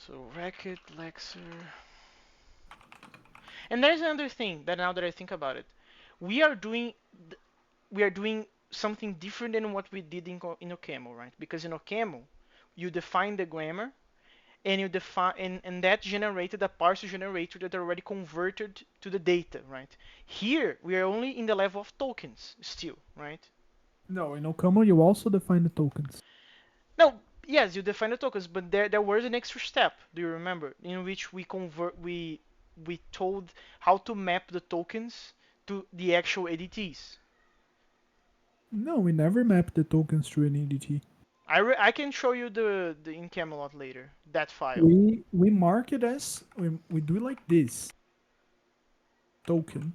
So Racket, Lexer. And there's another thing that now that I think about it, we are doing we are doing something different than what we did in OCaml, right? Because in OCaml, you define the grammar and you define and that generated a parser generator that already converted to the data, right? Here we are only in the level of tokens still, right? No, in OCaml you also define the tokens. No, yes, you define the tokens, but there was an extra step. Do you remember? In which we told how to map the tokens to the actual ADTs. No, we never mapped the tokens to an ADT. I can show you the in Camelot later that file. We mark it as we do it like this token.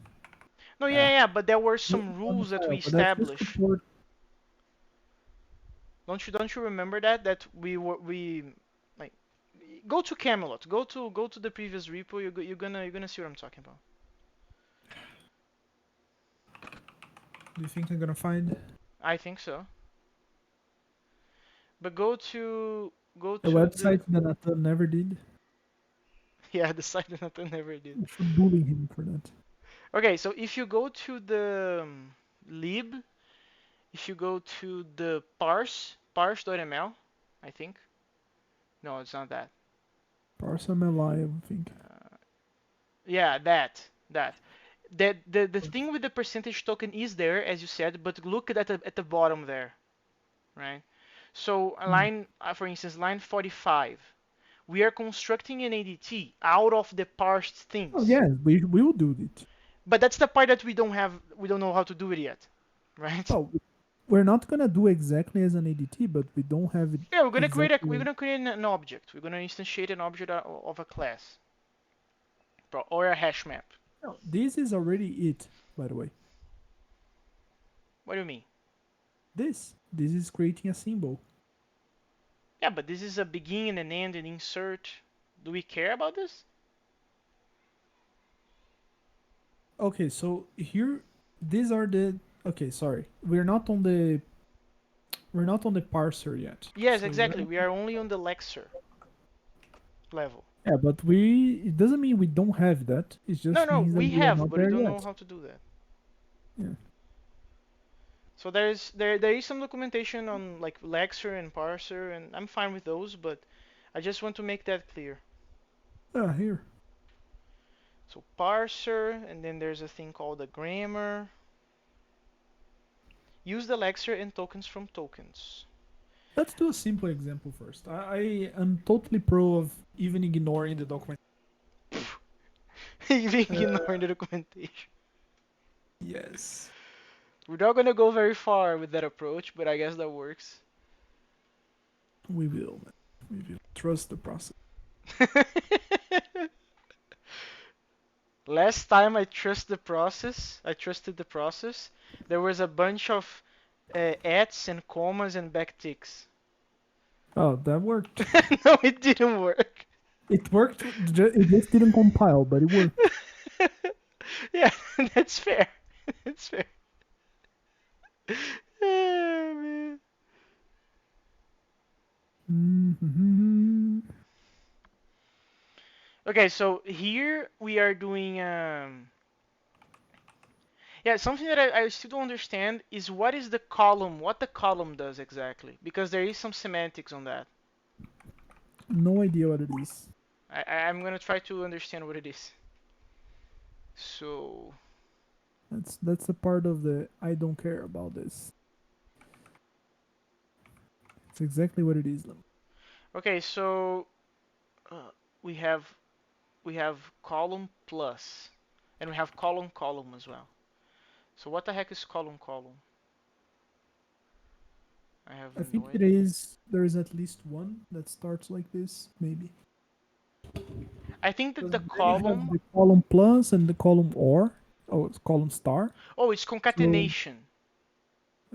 No, yeah, Yeah, yeah, but there were not some on the rules that we file, but that's just established. support. Don't you remember that we like go to Camelot, go to the previous repo. You're gonna see what I'm talking about. Do you think I'm gonna find I think so. But go a to the website that Nathan never did? yeah the site that I never did. We should bully him for that. Okay, so if you go to the lib, if you go to the parse.ml, I think. No, it's not that. Parsing I think. Yeah, that. The thing with the percentage token is there, as you said, but look at the bottom there, right? So Mm. line, for instance, line 45, we are constructing an ADT out of the parsed Oh things, yeah, we will do it. but that's the part that we don't know how to do it yet, right? Well, we're not gonna do exactly as an ADT, but we don't have it Yeah, we're exactly. gonna create an object. We're gonna instantiate an object of a class or a hash map. No, this is already it, by the way. What do you mean? This is creating a symbol. Yeah, but this is a begin and end and insert. Do we care about this? Okay, so here these are the okay, sorry. We're not on the parser yet. Yes, So exactly. We are only on the Lexer level. yeah, but it doesn't mean we don't have that. It No, just no, means that we we are have, not but we there don't know yet. how to do that. Yeah. So there is some documentation on like Lexer and parser, and I'm fine with those, but I just want to make that clear. Ah, here. So parser, and then there's a thing called a grammar. Use the Lexer and tokens from tokens. Let's do a simple example first. I am totally pro of even ignoring the document. Even Uh, ignoring the documentation. yes. We're not gonna go very far with that approach, but I guess that works. We will, man. We will. Trust the process. Last time I trusted the process. There was a bunch of ats and commas and backticks. Oh, that worked. No, it didn't work. It worked. It just didn't compile, but it worked. Yeah, that's fair. That's fair. Ah, man. Mm-hmm. Okay, so here we are doing yeah, something that I still don't understand is what the column does exactly, because there is some semantics on that. No idea what it is. I'm gonna try to understand what it is. So, That's a part of the I don't care about this. It's exactly what it is. okay, so uh, we have we have column plus, and we have column as well. So what the heck is column? I have I no think it idea. is. There is at least one that starts like this, maybe. I think that Because the then you have column, the column plus and the column or. Oh, it's column star. oh, it's So concatenation.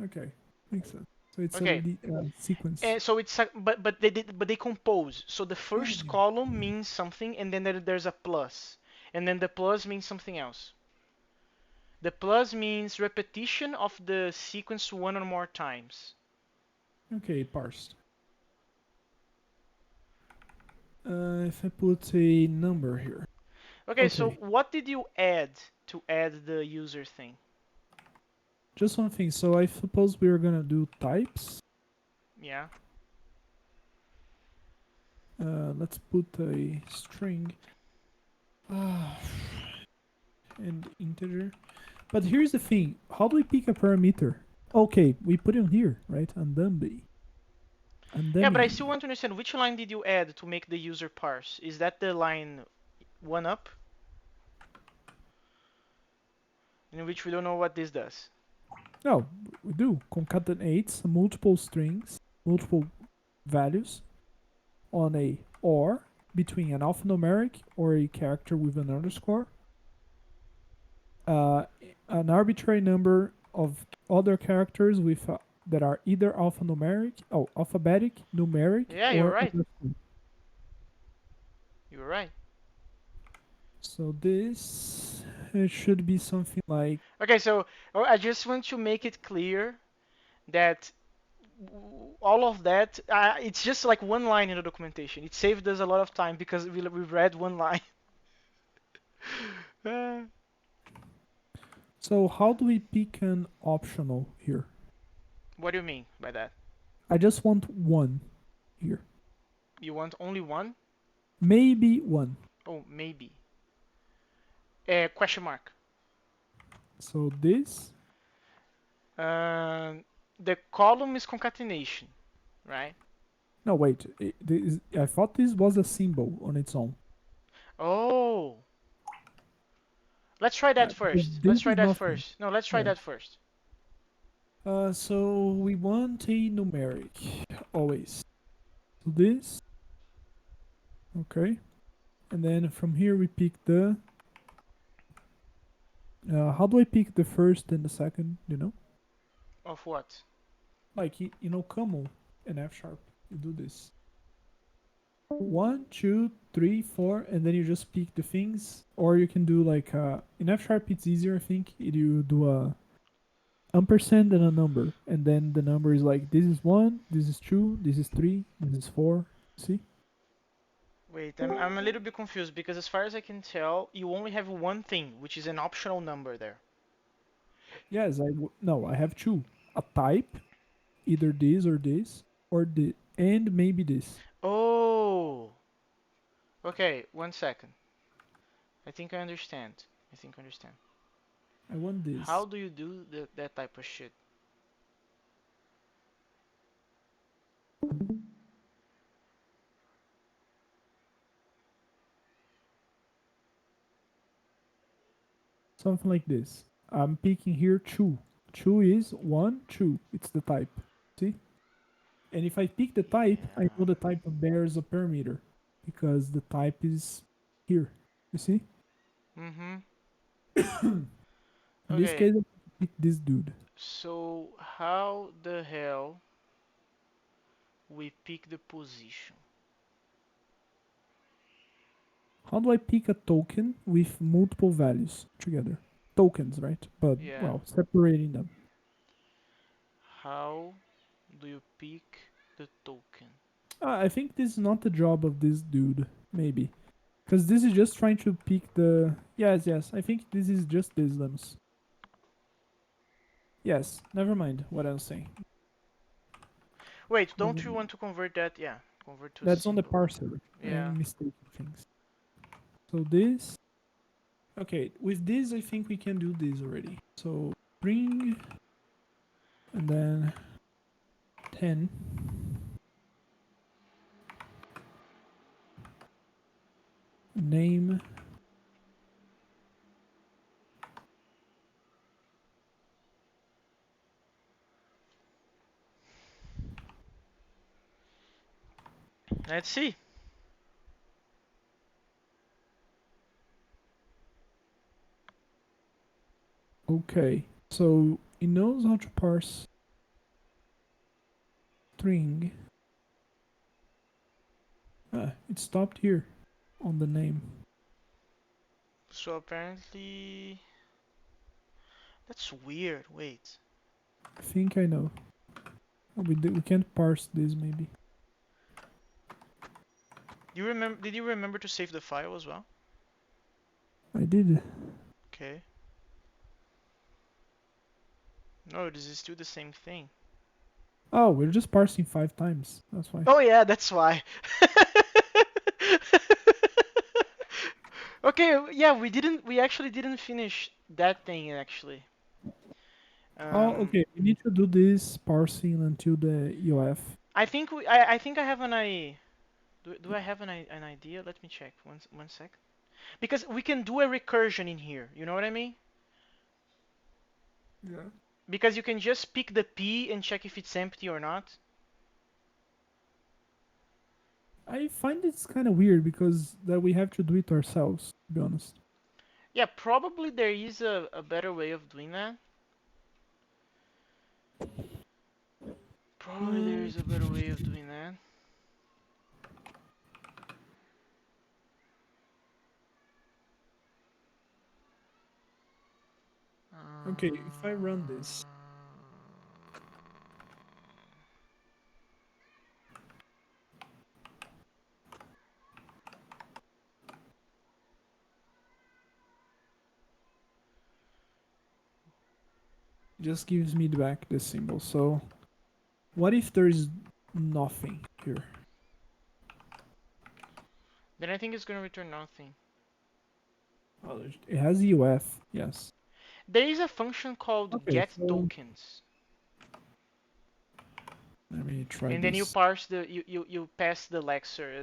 okay, makes sense. So it's a Okay, sequence. and so it's but they compose. So the Yeah, first yeah. column means something, and then there's a plus, and then the plus means something else. The plus means repetition of the sequence one or more times. Okay, parsed. If I put a number here. Okay, so Okay, what did you add to add the user thing? just one thing. So I suppose we are gonna do types. Yeah. Let's put a string and integer. But here's the thing. How do we pick a parameter? Okay, we put it here, right? And dummy. And Yeah, but I dummy. still want to understand which line did you add to make the user parse? Is that the line one up, in which we don't know what this does? No, we do. Concatenates multiple strings, multiple values on a or between an alphanumeric or a character with an underscore, uh, an arbitrary number of other characters with that are either alphabetic, numeric, Yeah, you're or right. underscore. You're right. So this it should be something like Okay, so I just want to make it clear that all of that, it's just like one line in the documentation. It saved us a lot of time because we read one line. Uh, so. How do we pick an optional here? what do you mean by that? I just want one here, You want only one? maybe one. Oh, maybe. Question mark. So this Um, the column is concatenation, right? no wait. I thought this was a symbol on its own. Oh, let's try that Because first. this Let's try is that nothing. first. No, let's try Yeah. that first. So we want a numeric always. So this, okay, and then from here we pick the. How do I pick the first and the second? You know, Of what? like common and F sharp. You do this. 1, 2, 3, 4, and then you just pick the things, or you can do like in F sharp. It's easier, I think. You do a ampersand and a number, and then the number is like this is 1, this is 2, this is 3, this is 4. See? Wait, I'm a little bit confused because as far as I can tell, you only have one thing, which is an optional number there. Yes, no, I have two. A type, either this, or the and maybe this. Oh, okay, 1 second. I think I understand. I think I understand. I want How this. do you do that type of shit? Something like this. I'm picking here two. Two is 1, 2. It's the type. See? And if I pick the type, I know the type bears a parameter because the type is here. You see? Mm-hmm. In this Okay, case, I pick this dude. so how the hell we pick the position? How do I pick a token with multiple values together? Tokens, right? But, Yeah. well, separating them. How do you pick the token? I think this is not the job of this dude, maybe. Because this is just trying to pick the. Yes, yes. I think this is just this limbs. Yes, never mind what I was saying. Wait, don't Never you mind. want to convert that? Yeah, convert to That's on the symbol. parser. Yeah. I'm mistaking things. So this. Okay, with this, I think we can do this already. So bring and then 10. Name. Let's see. Okay, so it knows how to parse string. It stopped here on the name. So apparently that's weird. Wait. I think I know. We can't parse this maybe. Do you remember? Did you remember to save the file as well? I did. Okay. No, this is still the same thing. Oh, we're just parsing 5 times. That's why. Oh yeah, that's why. Okay, yeah, we actually didn't finish that thing actually. Oh, Um, okay. We need to do this parsing until the UF. I think I have do I have an idea? Let me check. One sec. Because we can do a recursion in here. You know what I mean? Yeah. Because you can just pick the P and check if it's empty or not. I find it's kind of weird because that we have to do it ourselves, to be honest. Yeah, probably there is a better way of doing that. Probably there Mm, is a better way of doing that. okay, if I run this, it just gives me back the symbol. So, what if there is nothing here? Then I think it's gonna return nothing. Oh, it has UF, yes. There is a function called Okay, get so tokens, let me try and then you this. parse you pass the lexer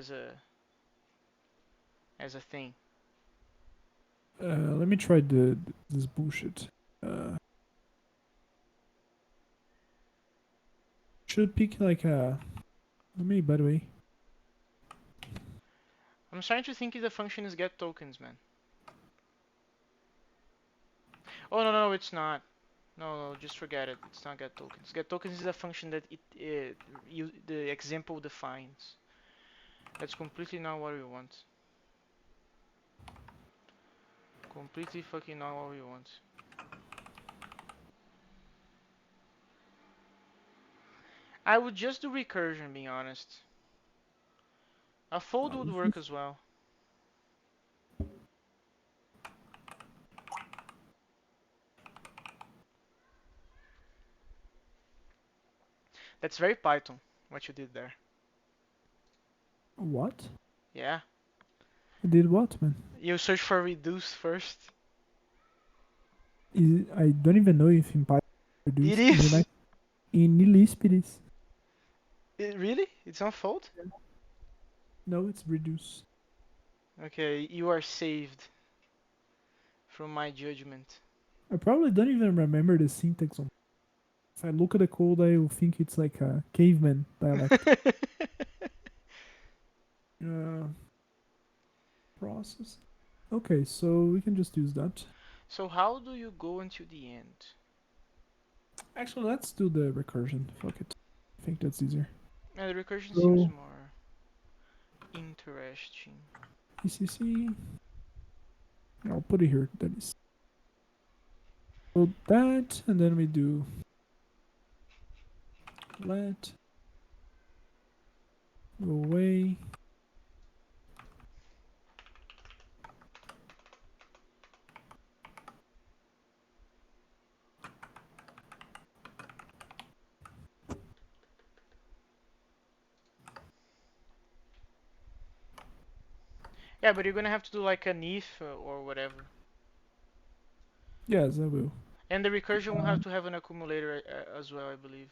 as a thing. Let me try this bullshit. Uh, should pick like a. Let me, by the way. I'm trying to think if the function is get tokens, man. Oh no, it's not. No, just forget it. It's not get tokens. Get tokens is a function that the example defines. That's completely not what we want. Completely fucking not what we want. I would just do recursion, being honest. A fold would This work is as well. That's very Python, what you did there. what? Yeah. I did what, man? You search for reduce first. I don't even know if in Python It reduce is it is. like in Lisp it is. Really? It's not fold? No, it's reduce. Okay, you are saved from my judgment. I probably don't even remember the syntax on. If I look at the code, I will think it's like a caveman dialect. Uh, process. Okay, so we can just use that. So how do you go until the end? Actually, let's do the recursion. Fuck it. I think that's easier. The recursion seems So more interesting. ECC. I'll put it here. That is. So that, and then we do let go away. Yeah, but you're gonna have to do like an if or whatever. Yes, I will. And the recursion will Uh, have to have an accumulator as well, I believe.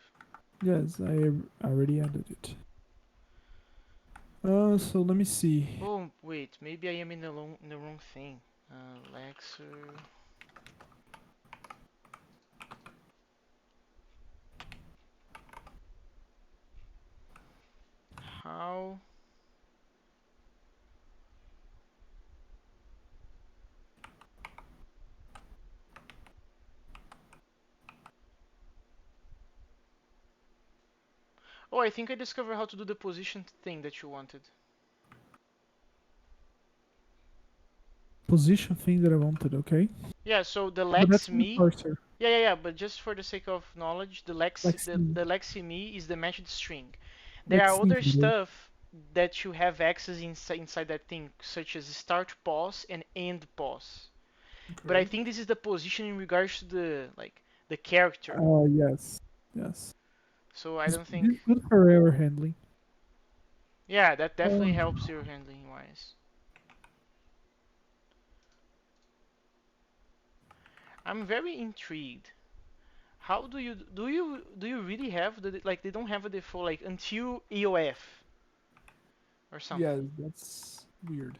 yes, I already added it. So let me see. Oh, wait, maybe I am in the wrong thing. Lexer. How? Oh, I think I discovered how to do the position thing that you wanted. Position thing that I wanted, okay? Yeah, so the But that's lex in the me. parser. Yeah. But just for the sake of knowledge, Like C. the lexi me is the matched string. There Like are C, other by the way. stuff. that you have access inside that thing, such as start pause and end pause. But I Okay. think this is the position in regards to the character. Oh yes, yes. So I It's, don't think. it's good for error handling. Yeah, that definitely Uh, helps your handling wise. I'm very intrigued. How do you really have the like they don't have a default like until EOF or yeah, something? that's weird.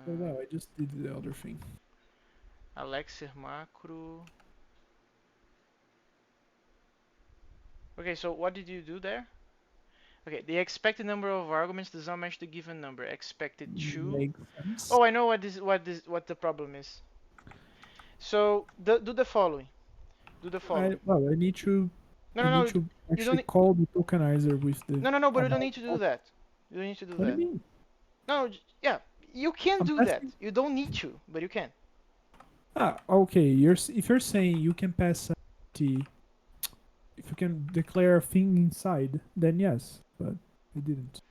Oh Uh, wow, I just did the other thing. Alexer macro. Okay, so what did you do there? Okay, the expected number of arguments does not match the given number. Expected true. Makes sense. Oh, I know what the problem is. So do the following. Do the I following. well, No, I no, need no. to You don't actually need. call the tokenizer with the No, no, no. But you don't amount. need to do that. You don't need to do What do you that. mean? No, yeah. You can I'm do that. passing. You don't need to, but you can. Ah, okay. If you're saying you can pass the if you can declare a thing inside, then yes. But I didn't.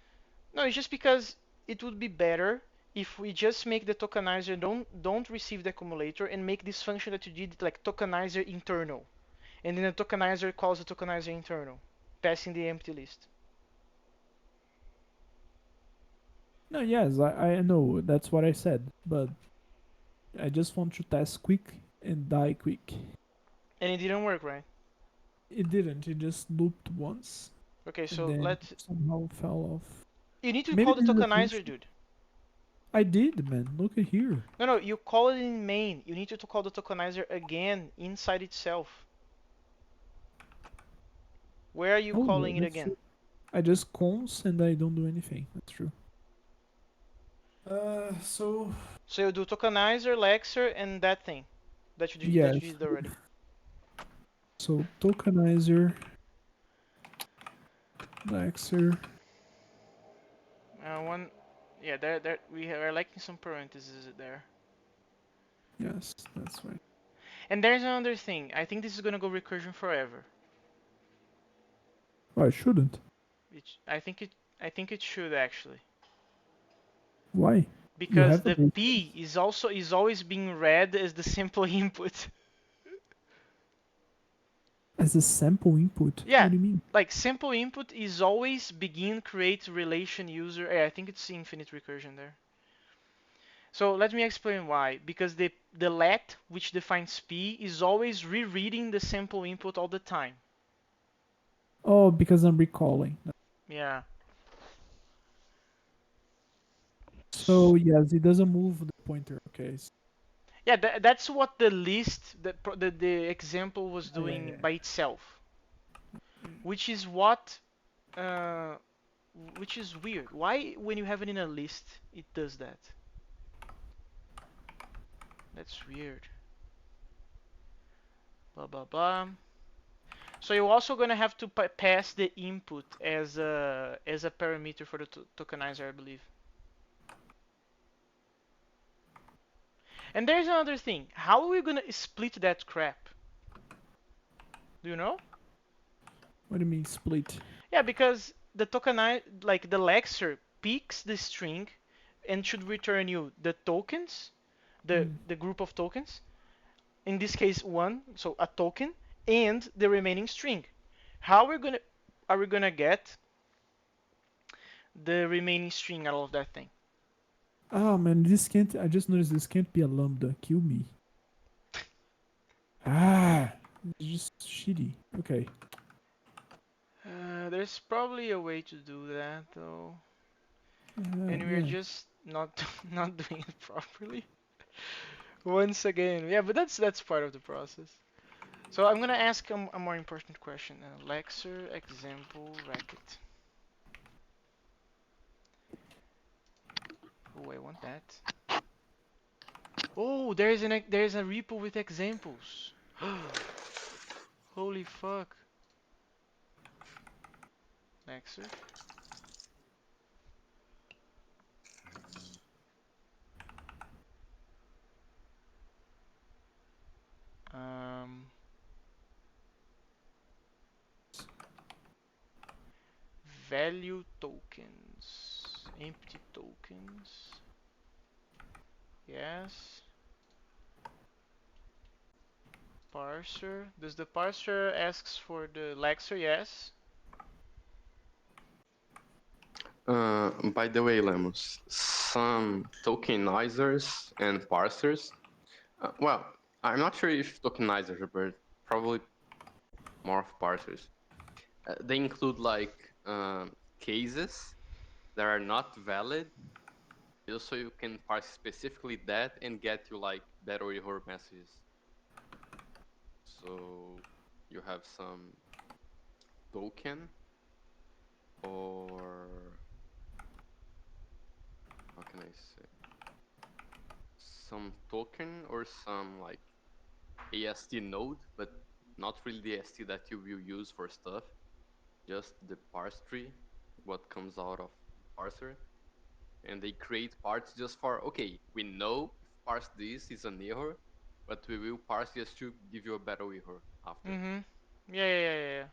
No, it's just because it would be better if we just make the tokenizer don't receive the accumulator and make this function that you did like tokenizer internal, and then the tokenizer calls the tokenizer internal, passing the empty list. No, yes, I know that's what I said, but I just want to test quick and die quick. And it didn't work, right? It didn't. It just looped once Okay, and so then let's. somehow fell off. You need to Maybe call the this is a tokenizer, function. dude. I did, man. Look at here. No, no, you call it in main. You need to call the tokenizer again inside itself. Where are you Oh, calling it that's again? true. I just cons and I don't do anything. That's true. So So you do tokenizer, lexer, and that thing that you yes. did already. So tokenizer, Laxer. One, yeah, there we are lacking some parentheses there. Yes, that's right. And there's another thing. I think this is gonna go recursion forever. Oh, I shouldn't. I think it should actually, Why? You because have a the base P case is always being read as the simple input. as a sample input. Yeah, What do you mean? like simple input is always begin create relation user. I think it's infinite recursion there. So let me explain why. Because the let, which defines P, is always rereading the sample input all the time. Oh, because I'm recalling. Yeah. So yes, it doesn't move the pointer. Okay. Yeah, that's what the list, the example was Yeah, yeah, doing yeah. by itself, Yeah. which is what, uh, which is weird. Why, when you have it in a list, it does that? That's weird. Blah blah blah. So you're also gonna have to pass the input as a parameter for the tokenizer, I believe. And there's another thing. How are we gonna split that crap? Do you know? What do you mean split? Yeah, because the tokenize, like the lexer, picks the string and should return you the tokens, Mm. the group of tokens. In this case, one, so a token, and the remaining string. How are we gonna get the remaining string out of that thing? Oh man, this can't. I just noticed this can't be a lambda. Kill me. Ah, it's just shitty. Okay. There's probably a way to do that though, and we're Yeah. just not not doing it properly. Once again, yeah, but that's part of the process. So I'm gonna ask a more important question. Lexer example racket. Oh, I want that. Oh, there's a repo with examples. Holy fuck. Lexer. Um, value tokens, empty tokens. Yes. Parser. Does the parser asks for the lexer? Yes. By the way, Lemus, some tokenizers and parsers. Well, I'm not sure if tokenizers, but probably more of parsers. They include like cases that are not valid, just so you can parse specifically that and get you like better error messages. So you have some token or how can I say some token or some like AST node, but not really the AST that you will use for stuff, just the parse tree, what comes out of parser. And they create parts just for, okay, we know if parse this is an error, but we will parse just to give you a better error after. Mhm. Yeah, yeah, yeah, yeah.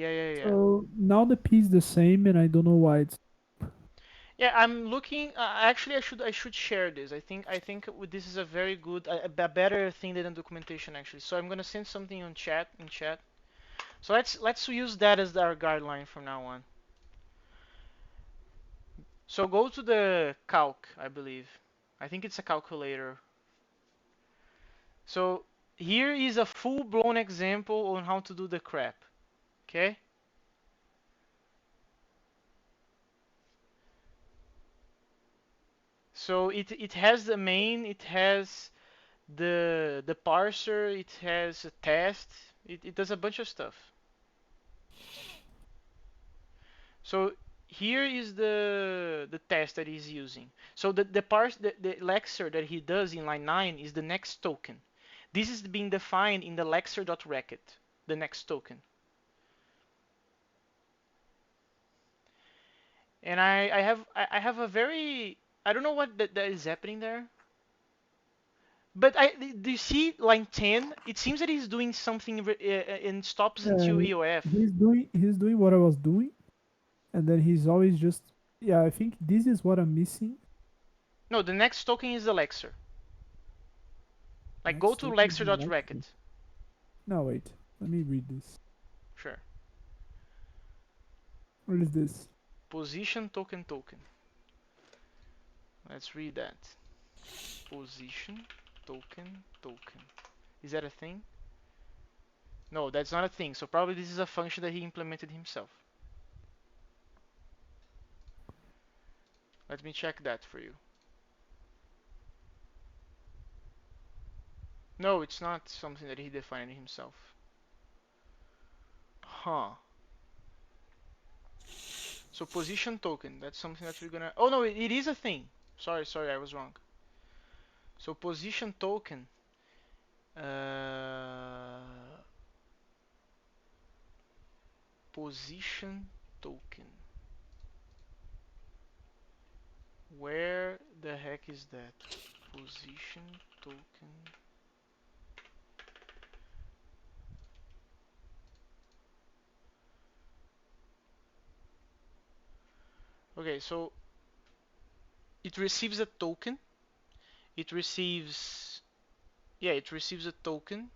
Yeah, yeah, yeah. So now the P is the same, and I don't know why it's. Yeah, I'm looking. Actually, I should share this. I think this is a very good, a better thing than documentation actually. So I'm gonna send something on chat in chat. So let's use that as our guideline from now on. So go to the calc, I believe. I think it's a calculator. So here is a full-blown example on how to do the crap. Okay? So it has the main, it has the parser, it has a test, it does a bunch of stuff. So here is the test that he's using. So the lexer that he does in line 9 is the next token. This is being defined in the lexer.racket, the next token. And I have a very, I don't know what that is happening there. But do you see line 10? It seems that he's doing something and stops Yeah, until EOF. he's doing what I was doing, and then he's always just. Yeah, I think this is what I'm missing. No, the next token is the lexer. Like go Next to token is the Lexi. lexer.racket. No, wait. Let me read this. Sure. What is this? Position token. Let's read that. Position token. Is that a thing? No, that's not a thing. So probably this is a function that he implemented himself. Let me check that for you. No, it's not something that he defined himself. Huh. So position token, that's something that we're gonna. Oh no, it is a thing. Sorry, I was wrong. So position token. Uh, Position token. Where the heck is that? Position token. Okay, so it receives a token. It receives, yeah, it receives a token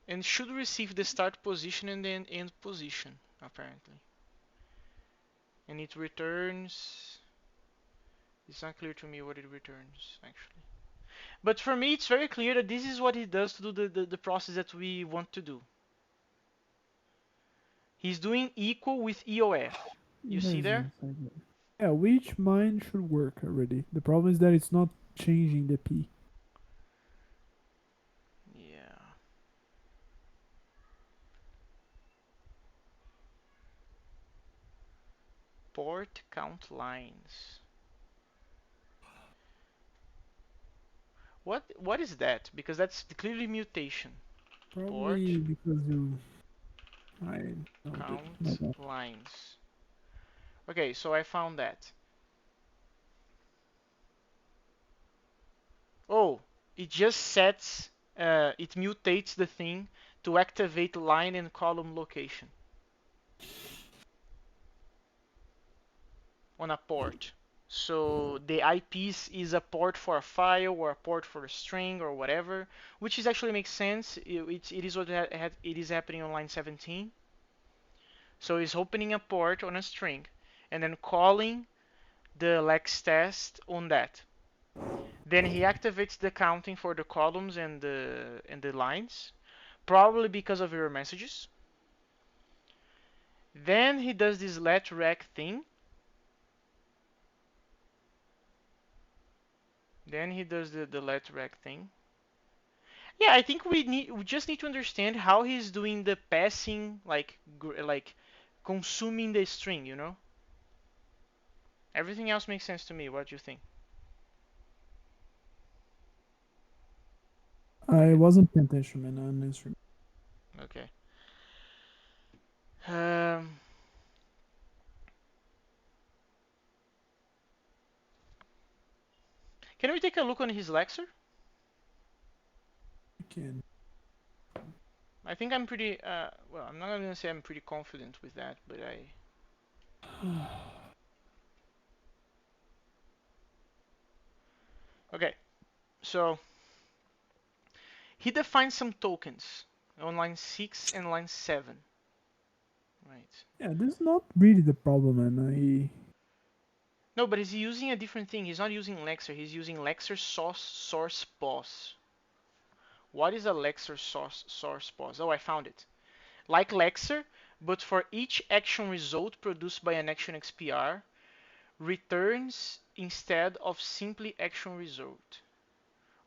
and should receive the start position and the end position, apparently. And it returns. It's not clear to me what it returns, actually. But for me, it's very clear that this is what he does to do the process that we want to do. He's doing equal with EOF. You see There's there? one second. Yeah, which mine should work already. The problem is that it's not changing the P. Yeah. Port count lines. What is that? Because that's clearly mutation. Port Probably because you. I know that. My count bad. lines. Okay, so I found that. Oh, it just sets, it mutates the thing to activate line and column location on a port. So the IPs is a port for a file or a port for a string or whatever, which is actually makes sense. It is what it is happening on line 17. So he's opening a port on a string and then calling the lex test on that. Then he activates the counting for the columns and the lines, probably because of error messages. Then he does this let rec thing. Then he does the let rec thing. Yeah, I think we just need to understand how he's doing the passing, like consuming the string, you know? Everything else makes sense to me. What do you think? I Okay. wasn't paying attention, man. I'm answering. Okay. Um, can we take a look on his Lexer? You can. I think I'm pretty, well, I'm not gonna say I'm pretty confident with that, but okay, so he defines some tokens on line 6 and line 7, right? Yeah, this is not really the problem, man. No, but he's using a different thing. He's not using Lexer, he's using Lexer source pos. What is a Lexer source pos? Oh, I found it. Like Lexer, but for each action result produced by an action XPR, returns instead of simply action result.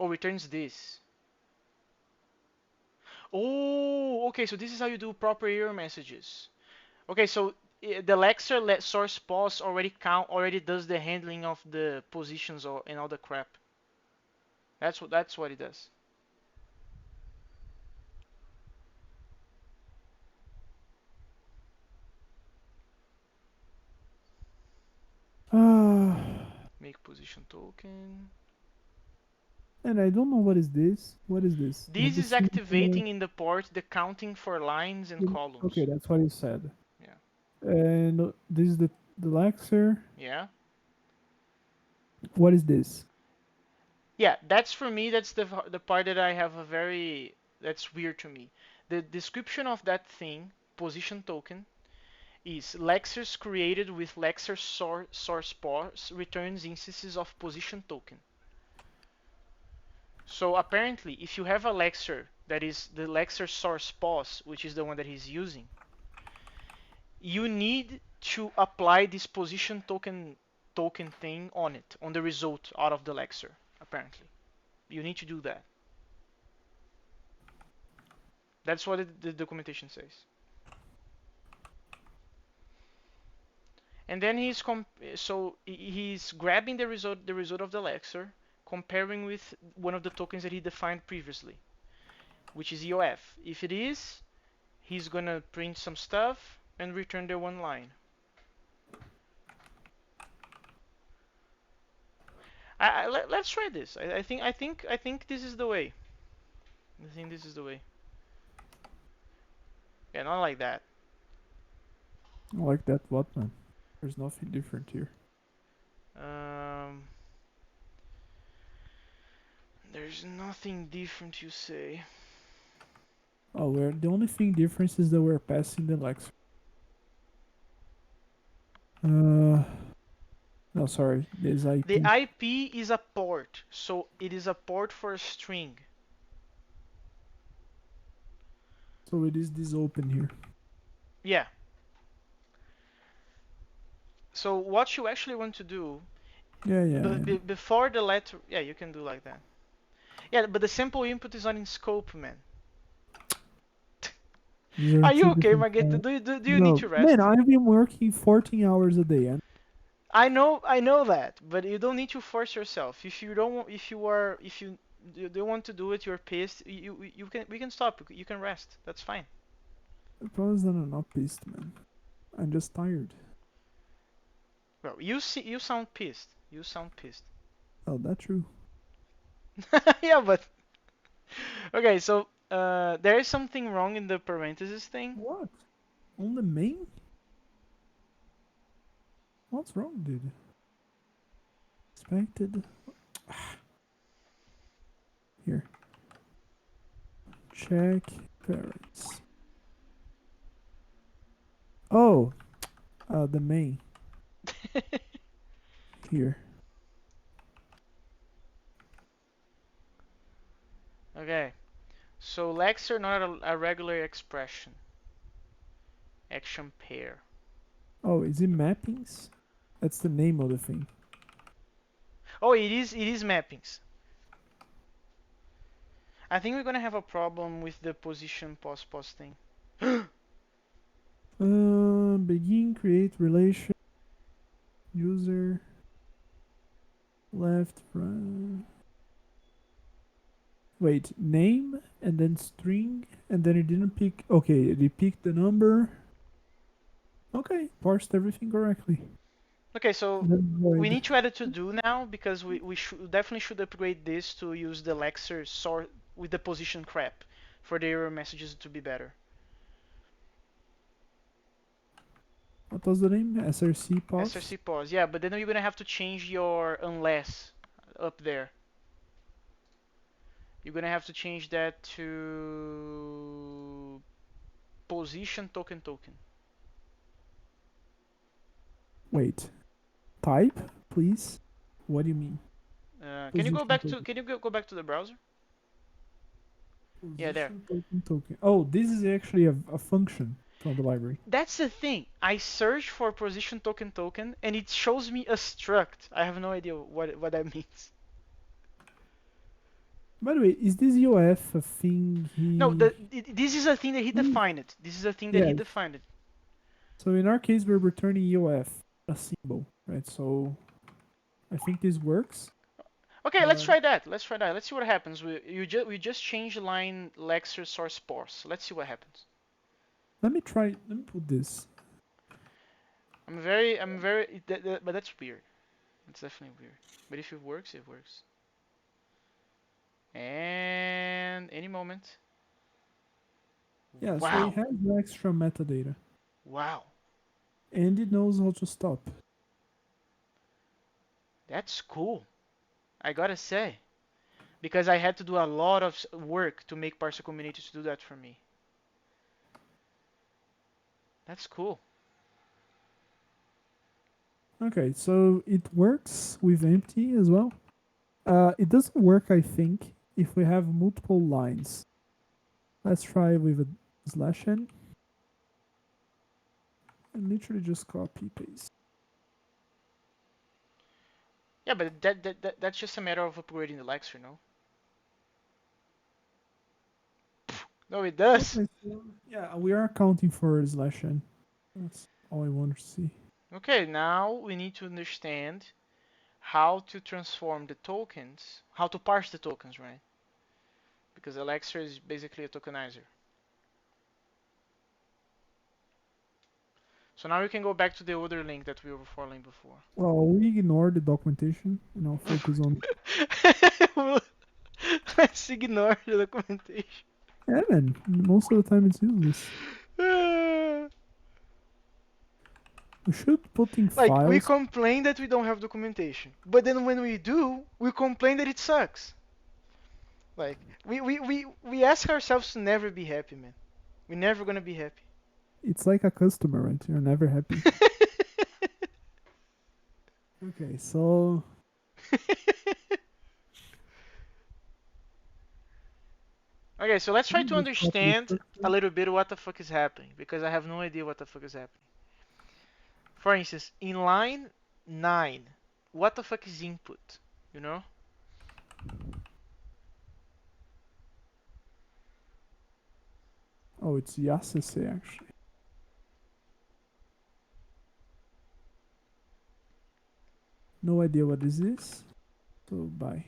Oh, returns this. Oh, okay, so this is how you do proper error messages. Okay, so the Lexer let source pos already does the handling of the positions and all the crap. That's what it does. Uh, Make position token. and I don't know what is this. What is this? This Every is single. activating in the port the counting for lines and Okay, columns. that's what you said. Yeah. And this is the Lexer. Yeah. What is this? Yeah, that's for me. That's the part that I have a very that's weird to me. The description of that thing, position token, is Lexers created with Lexer source pos returns instances of position token. So apparently, if you have a Lexer that is the Lexer source pos, which is the one that he's using, you need to apply this position token thing on it, on the result out of the Lexer. Apparently, you need to do that. That's what the documentation says. And then he's grabbing the result of the Lexer, comparing with one of the tokens that he defined previously, which is EOF. If it is, he's gonna print some stuff and return the one line. Let's try this. I think this is the way. I think this is the way. Yeah, not like that. I like that what, man? There's nothing different here. Um, there's nothing different, you say. Oh, we're the only thing difference is that we're passing the Lexer. No, sorry, this The IP. IP is a port, so it is a port for a string. So it is this open here. Yeah. So what you actually want to do Yeah, yeah. I know. before the letter, yeah, you can do like that. Yeah, but the sample input is not in scope, man. These are Are you two okay, different. Margit? Do you need No, to man, rest? I've been working 14 hours a day, and I know that, but you don't need to force yourself. If you don't, if you don't want to do it, you're pissed. We can stop. You can rest. That's fine. the problem is that I'm not pissed, man. I'm just tired. Well, you sound pissed. You sound pissed. Oh, that's true. Yeah, but okay. So There is something wrong in the parentheses thing. What? On the main? What's wrong, dude? Expected. Here. Check parents. Oh, the main. Here. Okay. So lex are not a regular expression. Action pair. Oh, is it mappings? That's the name of the thing. Oh, it is mappings. I think we're gonna have a problem with the position pos thing. Begin, create relation, user, left, right. Wait, name and then string and then it didn't pick. Okay, it picked the number. Okay, parsed everything correctly. Okay, so Then we void. need to add a to do now because we definitely should upgrade this to use the Lexer sort with the position crap for the error messages to be better. What was the name? SRC pause. SRC pause, yeah, but then you're gonna have to change your unless up there. You're gonna have to change that to position token token. Wait, type, please. What do you mean? Can you Position token. go back to the browser? Yeah, there. Position token token. Oh, this is actually a function from the library. That's the thing. I search for position token token and it shows me a struct. I have no idea what that means. By the way, is this UF a thing No, he? this is a thing that he defined. This is a thing that he Yeah. defined. So in our case, we're returning UF, a symbol, right? So I think this works. Okay, let's try that. Let's try that. Let's see what happens. We just changed line Lexer source parse. Let's see what happens. Let me try. Let me put this. But that's weird. It's definitely weird. But if it works, it works. And any moment. Yeah. So it Wow. has the extra metadata, Wow. and it knows how to stop. That's cool. I gotta say. Because I had to do a lot of work to make parser community to do that for me. That's cool. Okay, so it works with empty as well. It doesn't work, I think, if we have multiple lines. Let's try with a slash n. And literally just copy paste. Yeah, but that's just a matter of upgrading the Lexer, no? No, it does. Okay, so yeah, we are accounting for slash n. That's all I want to see. Okay, now we need to understand how to transform the tokens, how to parse the tokens, right? Because Alexa is basically a tokenizer. So now we can go back to the other link that we were following before. Well, we ignore the documentation and I'll focus on. Let's ignore the documentation. Yeah, man. Most of the time it's useless. We should put in Like, we files. complain that we don't have documentation, but then when we do, we complain that it sucks. Like, we ask ourselves to never be happy, man. We're never gonna be happy. It's like a customer, right? You're never happy. Okay, so Okay, so let's try let to me just copy the understand structure. a little bit what the fuck is happening, because I have no idea what the fuck is happening. For instance, in line 9, what the fuck is input? You know? Oh, it's Yasese actually. No idea what this is. So bye.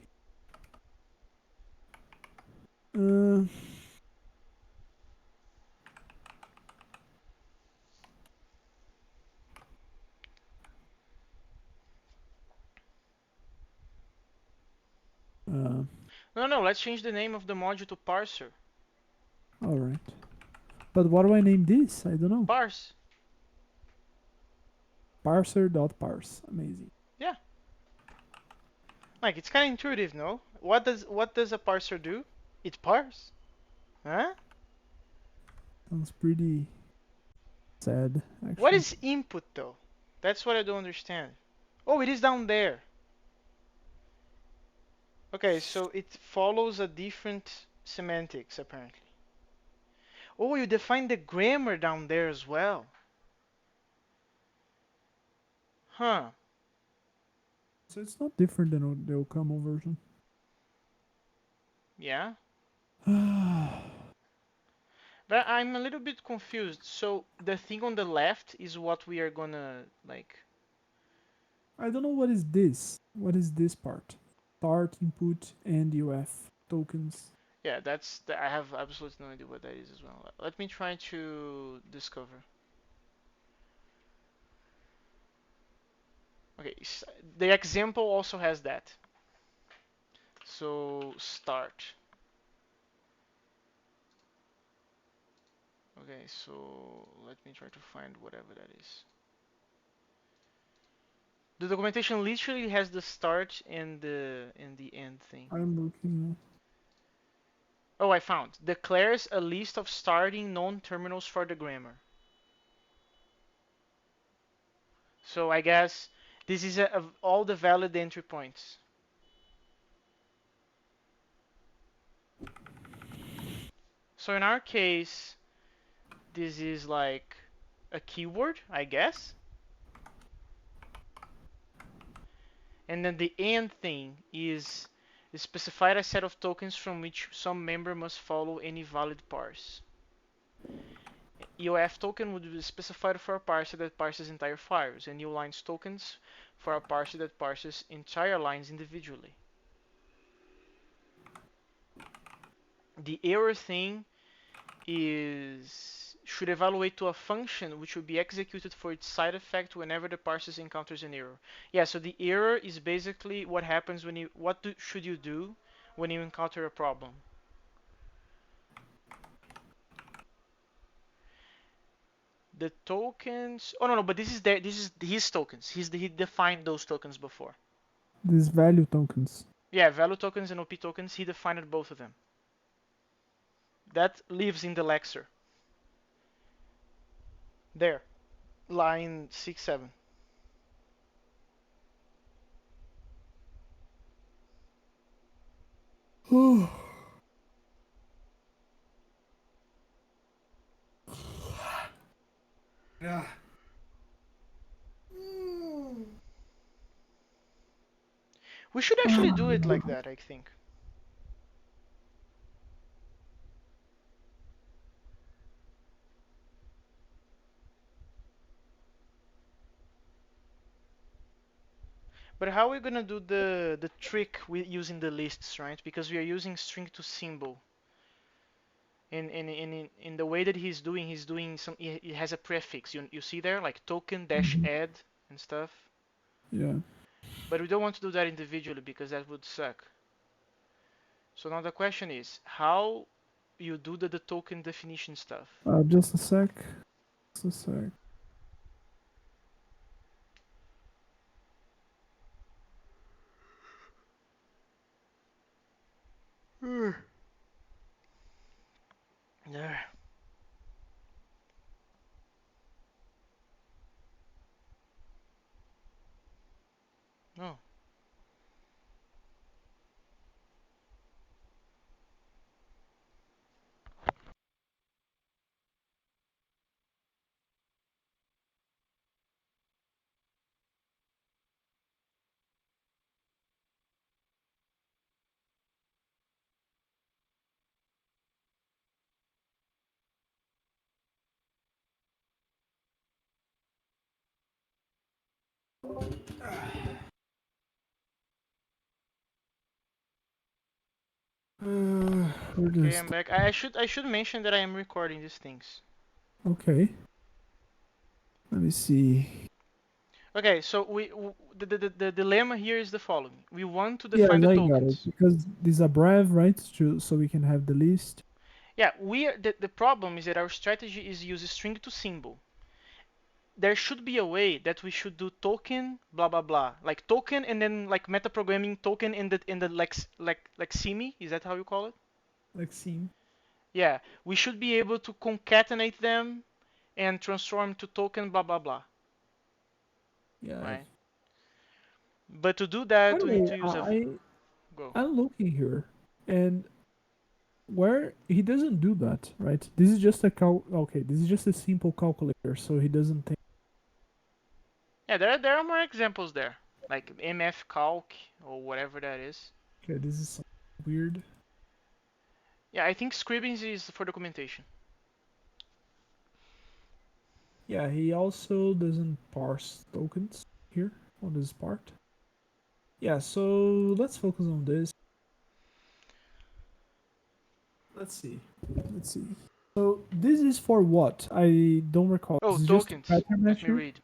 Uh, uh, No, no, let's change the name of the module to parser. But what do I name this? I don't know. Parse. Parser.parse. Amazing. Yeah. Like it's kind of intuitive, no? What does a parser do? It parse. Huh? Sounds pretty sad, What actually. is input though? That's what I don't understand. Oh, it is down there. Okay, so it follows a different semantics apparently. Oh, you define the grammar down there as well. Huh. So it's not different than the Okamo version. Yeah. I But I'm a little bit confused. So the thing on the left is what we are gonna like. don't know what is this. What is this part? Start, input, and UF tokens. Yeah, I have absolutely no idea what that is as well. Let me try to discover. Okay, the example also has that. So start. Okay, so let me try to find whatever that is. The documentation literally has the start and the end thing. I'm looking. Oh, I found. Declares a list of starting non-terminals for the grammar. So I guess this is all the valid entry points. So in our case, this is like a keyword, I guess. And then the end thing is specified a set of tokens from which some member must follow any valid parse. EOF token would be specified for a parser that parses entire files, and new lines tokens for a parser that parses entire lines individually. The error thing is should evaluate to a function which will be executed for its side effect whenever the parser encounters an error. Yeah, so the error is basically what happens when should you do when you encounter a problem. The tokens. Oh no, but this is his tokens. He defined those tokens before. These value tokens. Yeah, value tokens and OP tokens. He defined both of them. That lives in the lexer. There, line 6-7. Yeah. We should actually do it like that, I think. But how are we gonna do the trick with using the lists, right? Because we are using string to symbol. In the way that he's doing some. It has a prefix. You see there, like token dash add and stuff. Yeah. But we don't want to do that individually because that would suck. So now the question is how you do the token definition stuff. Just a sec. Just a sec. There. No. We're Okay, just I'm back. I should mention that I am recording these things. okay. Let me see. Okay, so the dilemma here is the following. We want to Yeah, define the now you got it. tokens. Because these are brev, right? So we can have the list. Yeah, the problem is that our strategy is use string to symbol. There should be a way that we should do token blah blah blah, like token and then like metaprogramming token in the like semi. Is that how you call it? Like scene. Yeah, we should be able to concatenate them and transform to token blah blah blah, Yeah. right? But to do By that, the we need way, to use a go. I'm looking here, and where he doesn't do that, right? This is just a Okay, this is just a simple calculator, so he doesn't think. Yeah, there are more examples there, like MF calc or whatever that is. Okay, this is weird. Yeah, I think scribings is for documentation. Yeah, he also doesn't parse tokens here on this part. Yeah, so let's focus on this. Let's see. Let's see. So this is for what? I don't recall. Oh, This is just a tokens. pattern Let me matcher. read.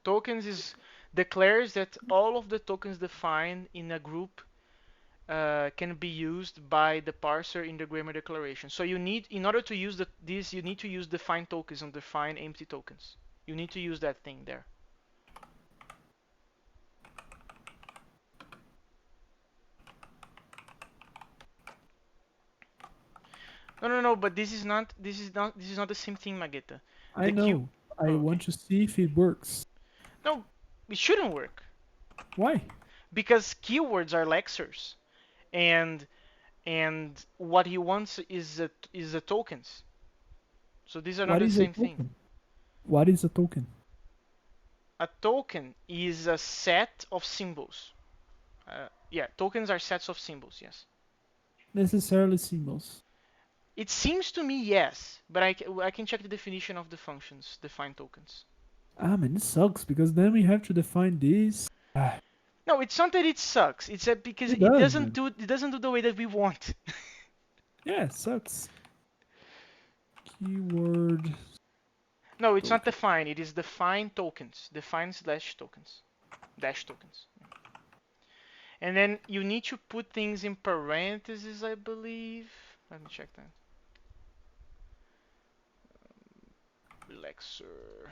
Tokens is declares that all of the tokens defined in a group can be used by the parser in the grammar declaration. So you need, in order to use this, you need to use define tokens and define empty tokens. You need to use that thing there. No, but this is not the same thing, Magetta. I The Q. know. I Oh, want okay. to see if it works. No, it shouldn't work Why? because keywords are lexers, and what he wants is the tokens. So these are not What the is a same thing. token? What is a token? A token is a set of symbols. Yeah, tokens are sets of symbols. Yes. Necessarily symbols. It seems to me yes, but I can check the definition of the functions define tokens. Ah, man, it sucks because then we have to define this. Ah, No, it's not that it sucks. It's that because it does, man. it doesn't do the way that we want. Yeah, it sucks. Keyword No, it's not token. define. It is define tokens. Define slash tokens. Dash tokens. And then you need to put things in parentheses, I believe. Let me check that. Relaxer.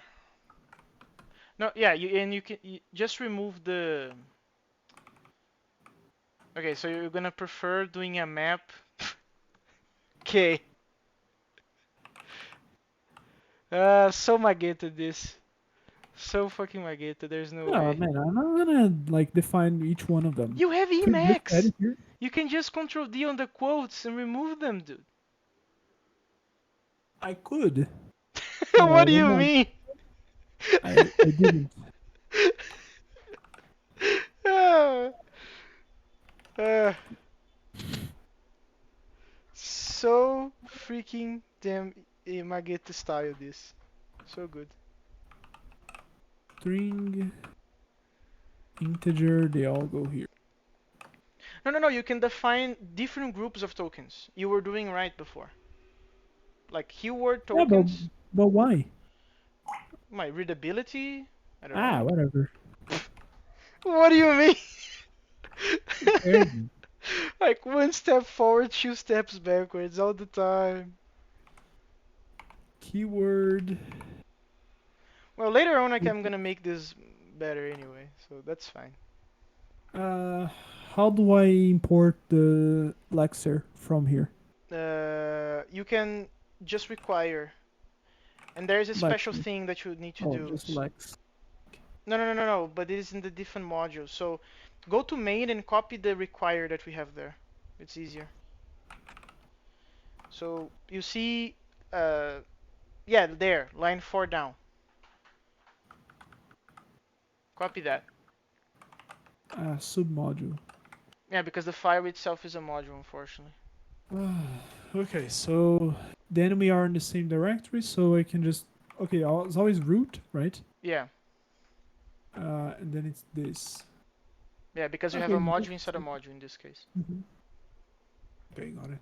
No, yeah, you can just remove the. Okay, so you're gonna prefer doing a map. Okay. So magenta this. So fucking magenta. There's no No, way. man, I'm not gonna like define each one of them. You have Can you just add Emacs. it here? You can just Control D on the quotes and remove them, dude. I could, but What I do don't you want. mean? I didn't. Ah, ah. So freaking damn Magetta style this. So good. String, integer, they all go here. No. You can define different groups of tokens. You were doing right before. Like keyword Yeah, tokens. but why? My readability. I don't know. Ah, whatever. What do you mean? Who cares? Like one step forward, two steps backwards all the time. Keyword. Well, later on I'm gonna make this better anyway, so that's fine. Uh, how do I import the Lexer from here? You can just require, and there is a special Lexer. thing that you need to Oh, do. just Lex. No, but it is in the different module. So go to main and copy the require that we have there. It's easier. So you see, yeah, there, line 4 down. Copy that. Submodule. Yeah, because the file itself is a module, unfortunately. Okay, so then we are in the same directory, so I can just okay. It's always root, right? Yeah, And then it's this. yeah, because you have Okay. a module inside a module in this case. Okay, got it.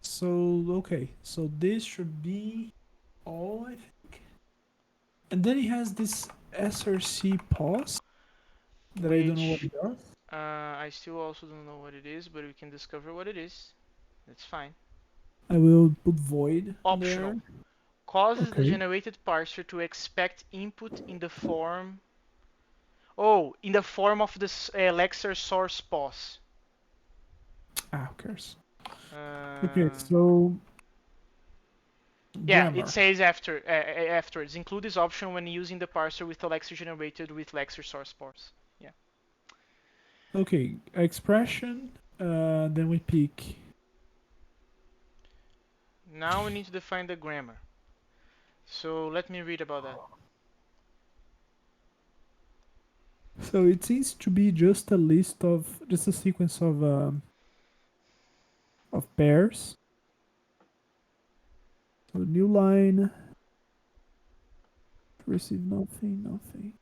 So okay, so this should be all I think. And then he has this src pause that I don't know what Which it does. I still also don't know what it is, but we can discover what it is. That's fine. I will put void there. Optional. Causes the Okay. generated parser to expect input in the form. Oh, in the form of this Lexer source pos. Ah, who cares? Okay, Uh, so yeah, it grammar. says afterwards. Include this option when using the parser with Lexer generated with Lexer source pos. Yeah. Okay, expression. Then we pick. Now we need to define the grammar. So let me read about that. So it seems to be just a list of just a sequence of pairs. So new line. Receive nothing, nothing.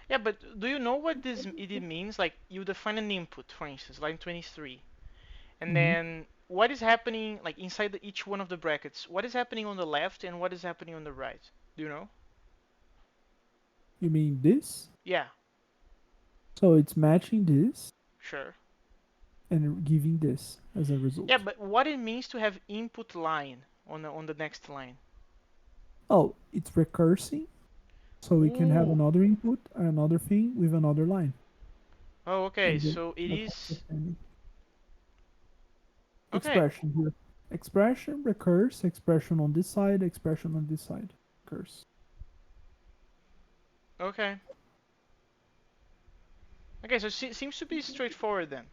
Yeah, but do you know what it means? Like you define an input, for instance, line 23, and Mm-hmm. then what is happening like inside each one of the brackets? What is happening on the left and what is happening on the right? Do you know? You mean this? Yeah, So it's matching this sure. and giving this as a Yeah, result. but what it means to have input line on the next line? Oh, it's recursing. So we can have Ooh. another input, another thing with another line. Oh, okay. And then So it that's how it's is ending. okay. Expression here. Expression, recurse, expression on this side, expression on this side. Recurse. Okay. Okay, so it seems to be straightforward then.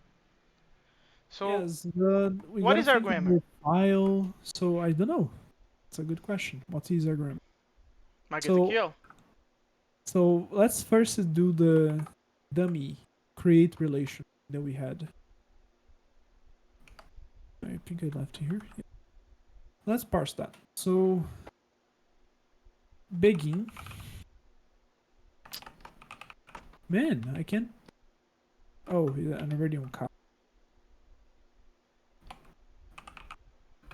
So Yes, we what gotta is our think grammar? about file. So I don't know. It's a good question. What is our grammar? Market So kill. so let's first do the dummy create relation that we had. I think I left here. Yeah. Let's parse that. So begin. Man, I can't. Oh, yeah, I'm already on cop.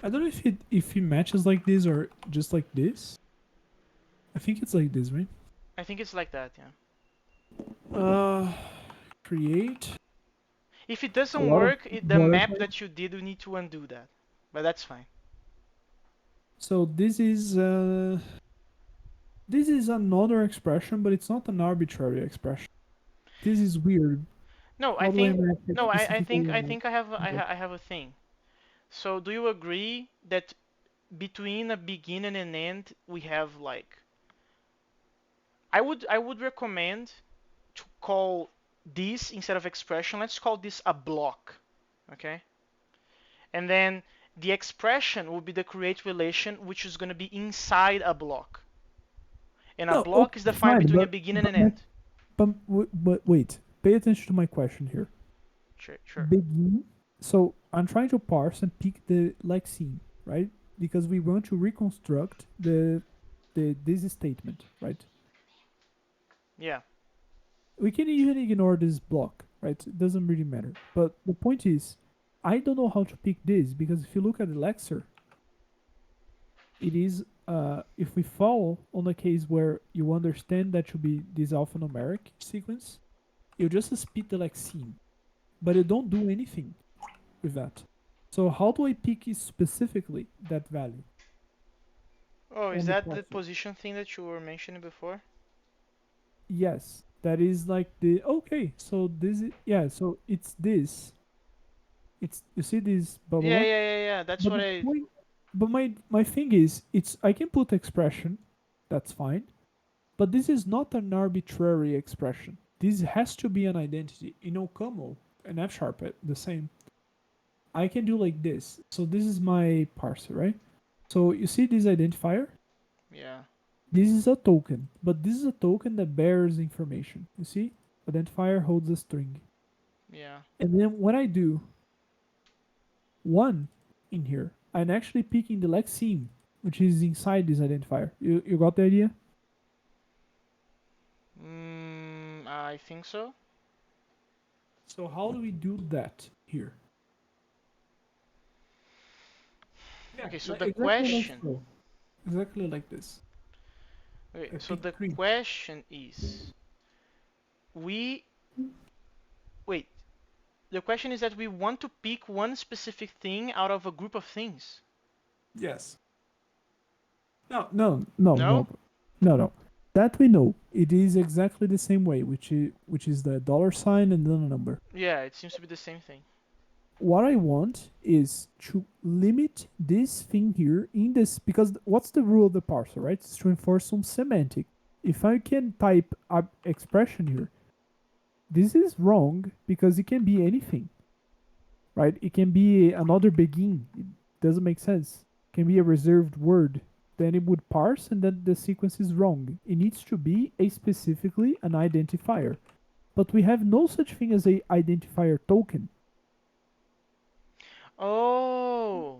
I don't know if it matches like this or just like this. I think it's like this, right? I think it's like that, yeah. Uh, create If it a doesn't lot of work, the map boilerplate. that you did, we need to undo that. But that's fine. So this is another expression, but it's not an arbitrary expression. This is weird. No, I How do I think map it no, specifically? I think I have a thing. So do you agree that between a begin and an end we have like I would recommend to call this instead of expression, let's call this a block. Okay? And then the expression will be the create relation which is going to be inside a block. And a No, block is okay, defined fine, between a begin and but an my end. but wait, pay attention to my question here. Sure, sure. Begin. So I'm trying to parse and pick the lexeme, right? Because we want to reconstruct the this statement, right? Yeah. We can even ignore this block, right? It doesn't really matter. But the point is, I don't know how to pick this because if you look at the lexer, it is if we fall on a case where you understand that should be this alphanumeric sequence, you just spit the lexeme, but you don't do anything with that. So how do I pick specifically that value Oh, is on the that the parser? position thing that you were mentioning before? Yes, that is like the okay. So this is yeah. So it's this. It's you see this blah blah Yeah, blah. yeah, yeah, yeah. That's But what the I. point, but my thing is, it's I can put expression, that's fine. But this is not an arbitrary expression. This has to be an identity. In OCaml and F sharp, the same. I can do like this. So this is my parser, right? So you see this identifier? Yeah, This is a token, but this is a token that bears information. You see? Identifier holds a string. yeah, And then when I do one in here, I'm actually picking the lexeme, which is inside this identifier. You got the idea? I think so. So how do we do that here? Yeah, Okay, so like, the exactly like question. so. Exactly like this. Okay, I so pick the three. question is, we wait. the question is that we want to pick one specific thing out of a group of things. Yes. No. No? No. That we know. It is exactly the same way, which is the $sign and then a number. Yeah, it seems to be the same thing. What I want is to limit this thing here in this, because what's the rule of the parser, right? It's to enforce some semantic. If I can type a expression here, this is wrong because it can be anything, right? It can be another begin. It doesn't make sense. It can be a reserved word. Then it would parse and then the sequence is wrong. It needs to be a specifically an identifier. But we have no such thing as a identifier token. Oh.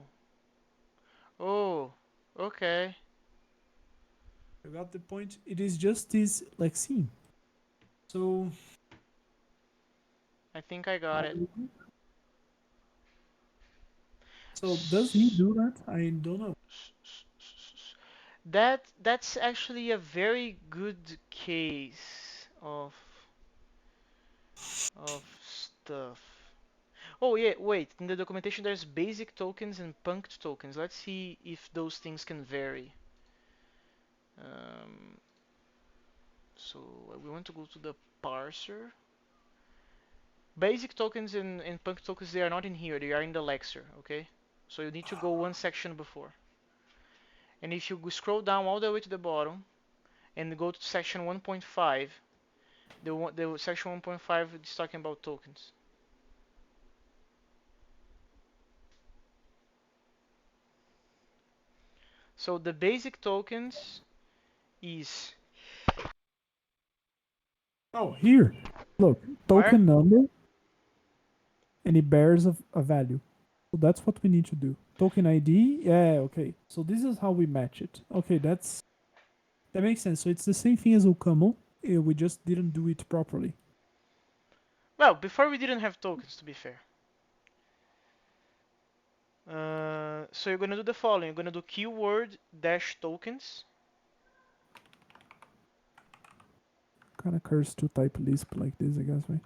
Oh. Okay. You got the point? It is just this lexeme. So I think I got it. So does he do that? I don't know. That's actually a very good case of stuff. Oh yeah, wait. In the documentation there's basic tokens and punked tokens. Let's see if those things can vary. Um, so we want to go to the parser. Basic tokens and punked tokens, they are not in here. They are in the lexer, okay? So you need to go one section before. And if you scroll down all the way to the bottom and go to section 1.5, the section 1.5 is talking about tokens. So the basic tokens is Oh, here. Look, where? token number, and it bears a value. So that's what we need to do. Token ID, yeah, okay. So this is how we match it. Okay, that makes sense. So it's the same thing as OCaml. We just didn't do it properly. Well, before we didn't have tokens, to be fair. So you're gonna do the following. You're gonna do keyword dash tokens. Kind of cursed to type Lisp like this, I guess, right?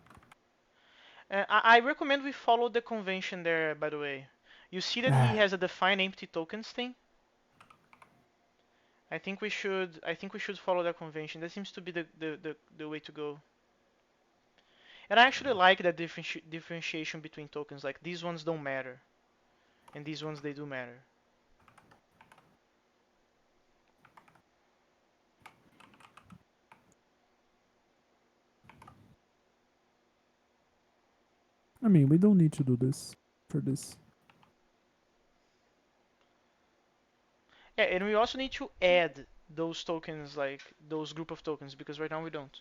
I recommend we follow the convention there, by the way. You see that he has a define empty tokens thing? I think we should follow that convention. That seems to be the way to go. And I actually like that differentiation between tokens. Like these ones don't matter, and these ones they do matter. I mean, we don't need to do this for this. Yeah, and we also need to add those tokens, like those group of tokens, because right now we don't.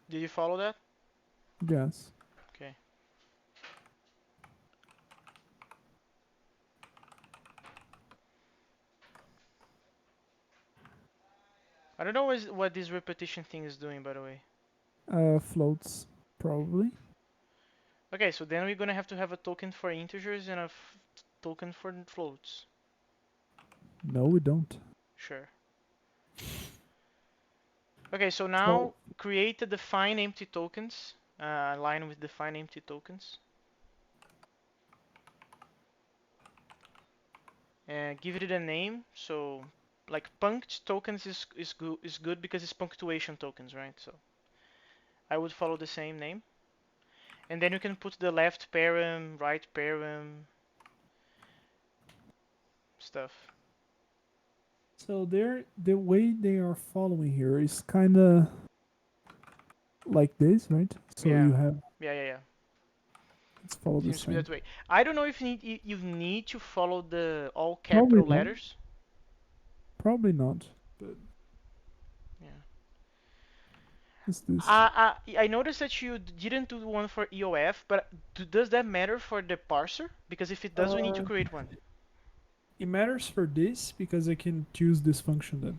Did you follow that? Yes. Okay. I don't know what this repetition thing is doing, by the way. Floats, probably. Okay, so then we're gonna have to have a token for integers and a token for floats. No, we don't. Sure. Okay, so now create the define empty tokens, line with define empty tokens. And give it a name. So like punct tokens is good because it's punctuation tokens, right? So I would follow the same name. And then you can put the left param, right param stuff. So the way they are following here is kind of like this, right? So Yeah. you have. Yeah. Let's follow the Seems to be same. that way. I don't know if you need to follow the all Probably capital not. letters. Probably not. But Yeah. it's this. I noticed that you didn't do one for EOF, but does that matter for the parser? Because if it does, we need to create one. It matters for this because I can choose this function then.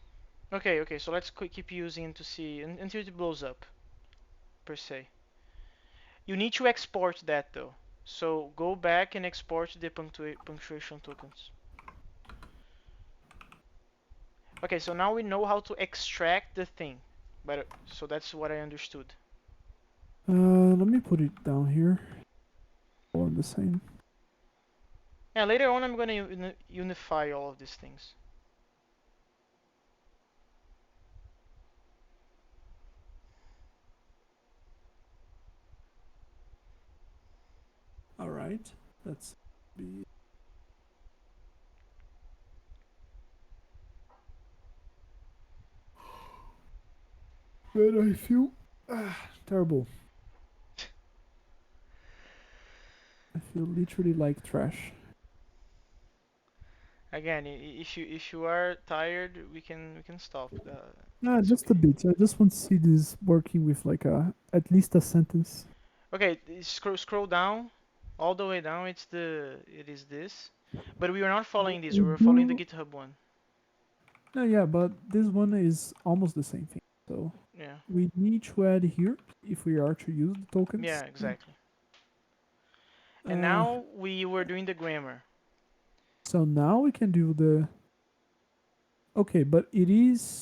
Okay, so let's keep using to see until it blows up, per se. You need to export that though. So go back and export the punctuation tokens. Okay, so now we know how to extract the thing. But so that's what I understood. Let me put it down here. All the same. Yeah, later on I'm gonna unify all of these things. All right. Let's be. Man, I feel terrible. I feel literally like trash. Again, if you are tired, we can stop. Nah, It's just a okay. bit. I just want to see this working with like a at least a sentence. Okay, scroll down, all the way down. It is this, but we are not following this. We We were following the do. GitHub one. No, yeah, but this one is almost the same thing. So Yeah, we need to add here if we are to use the yeah, tokens. exactly. And Uh, now we were doing the grammar. so now we can do the. Okay, but it is.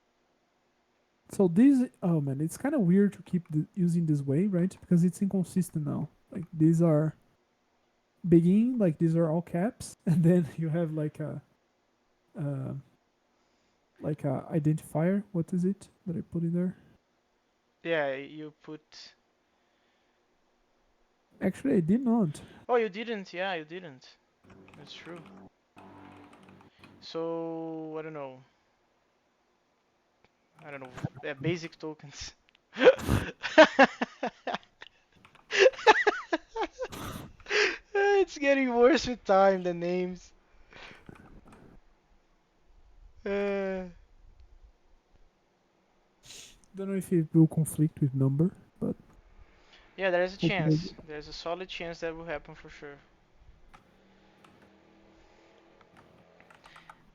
So this. Oh man, it's kind of weird to keep using this way, right? Because it's inconsistent now. Like these are begin, like these are all caps, and then you have uh, like a identifier. What is it that I put in there? Yeah, you put. Actually, I did not. Oh, you didn't. Yeah, you didn't. That's true. So I don't know. I don't know. Basic tokens. It's getting worse with time. The names. Uh, Don't know if it will conflict with number, but yeah, there is a hopefully. chance. There's a solid chance that will happen for sure.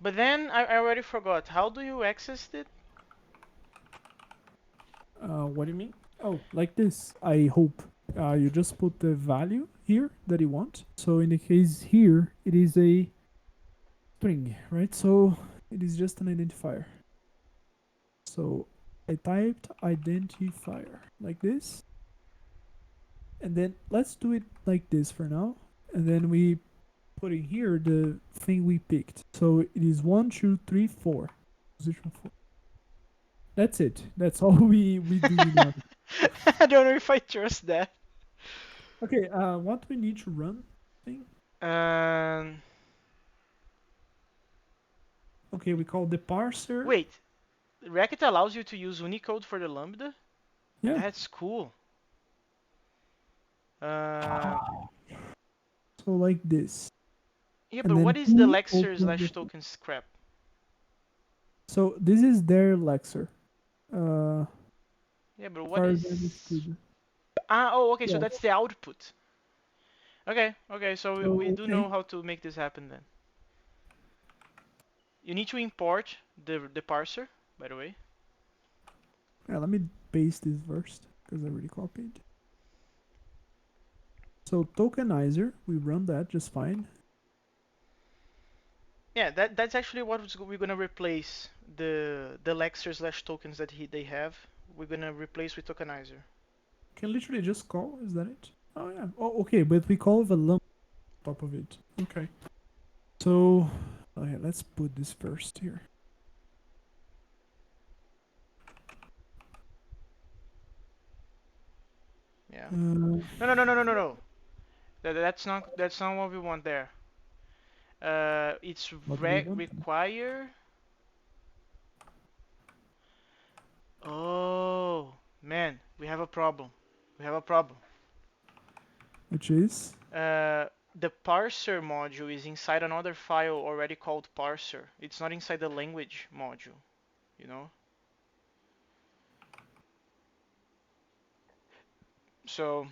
But then I already forgot. How do you access it? What do you mean? Oh, like this. I hope. You just put the value here that you want. So in the case here, it is a string, right? So it is just an identifier. So I typed identifier like this. And then let's do it like this for now. And then we put in here the thing we picked. So it is 1, 2, 3, 4. Position 4. That's it. That's all we do now. I don't know if I trust that. Okay, what we need to run thing? Um, Okay, we call the parser. Wait, Racket allows you to use Unicode for the lambda? Yeah. That's cool. Uh, So like this. yeah, And but then what is the P Lexer open slash the. tokens crap? So this is their Lexer. Uh, Yeah, but as what far as is... I understood. Oh, okay, so Yeah. that's the output. Okay, so we So do okay. know how to make this happen then. You need to import the parser, by the way. Yeah, let me paste this first because I already copied. So tokenizer, we run that just fine. Yeah, that's actually what we're gonna replace the Lexer slash tokens that they have. We're gonna replace with tokenizer. Can literally just call. Is that it? Oh yeah. Oh okay, but we call with a lump on top of it. Okay. So okay, let's put this first here. Yeah. Uh, No. That's not what we want there. It's what do we want? require. Oh man, we have a problem. We have a problem. Which is The parser module is inside another file already called parser. It's not inside the language module, you know? So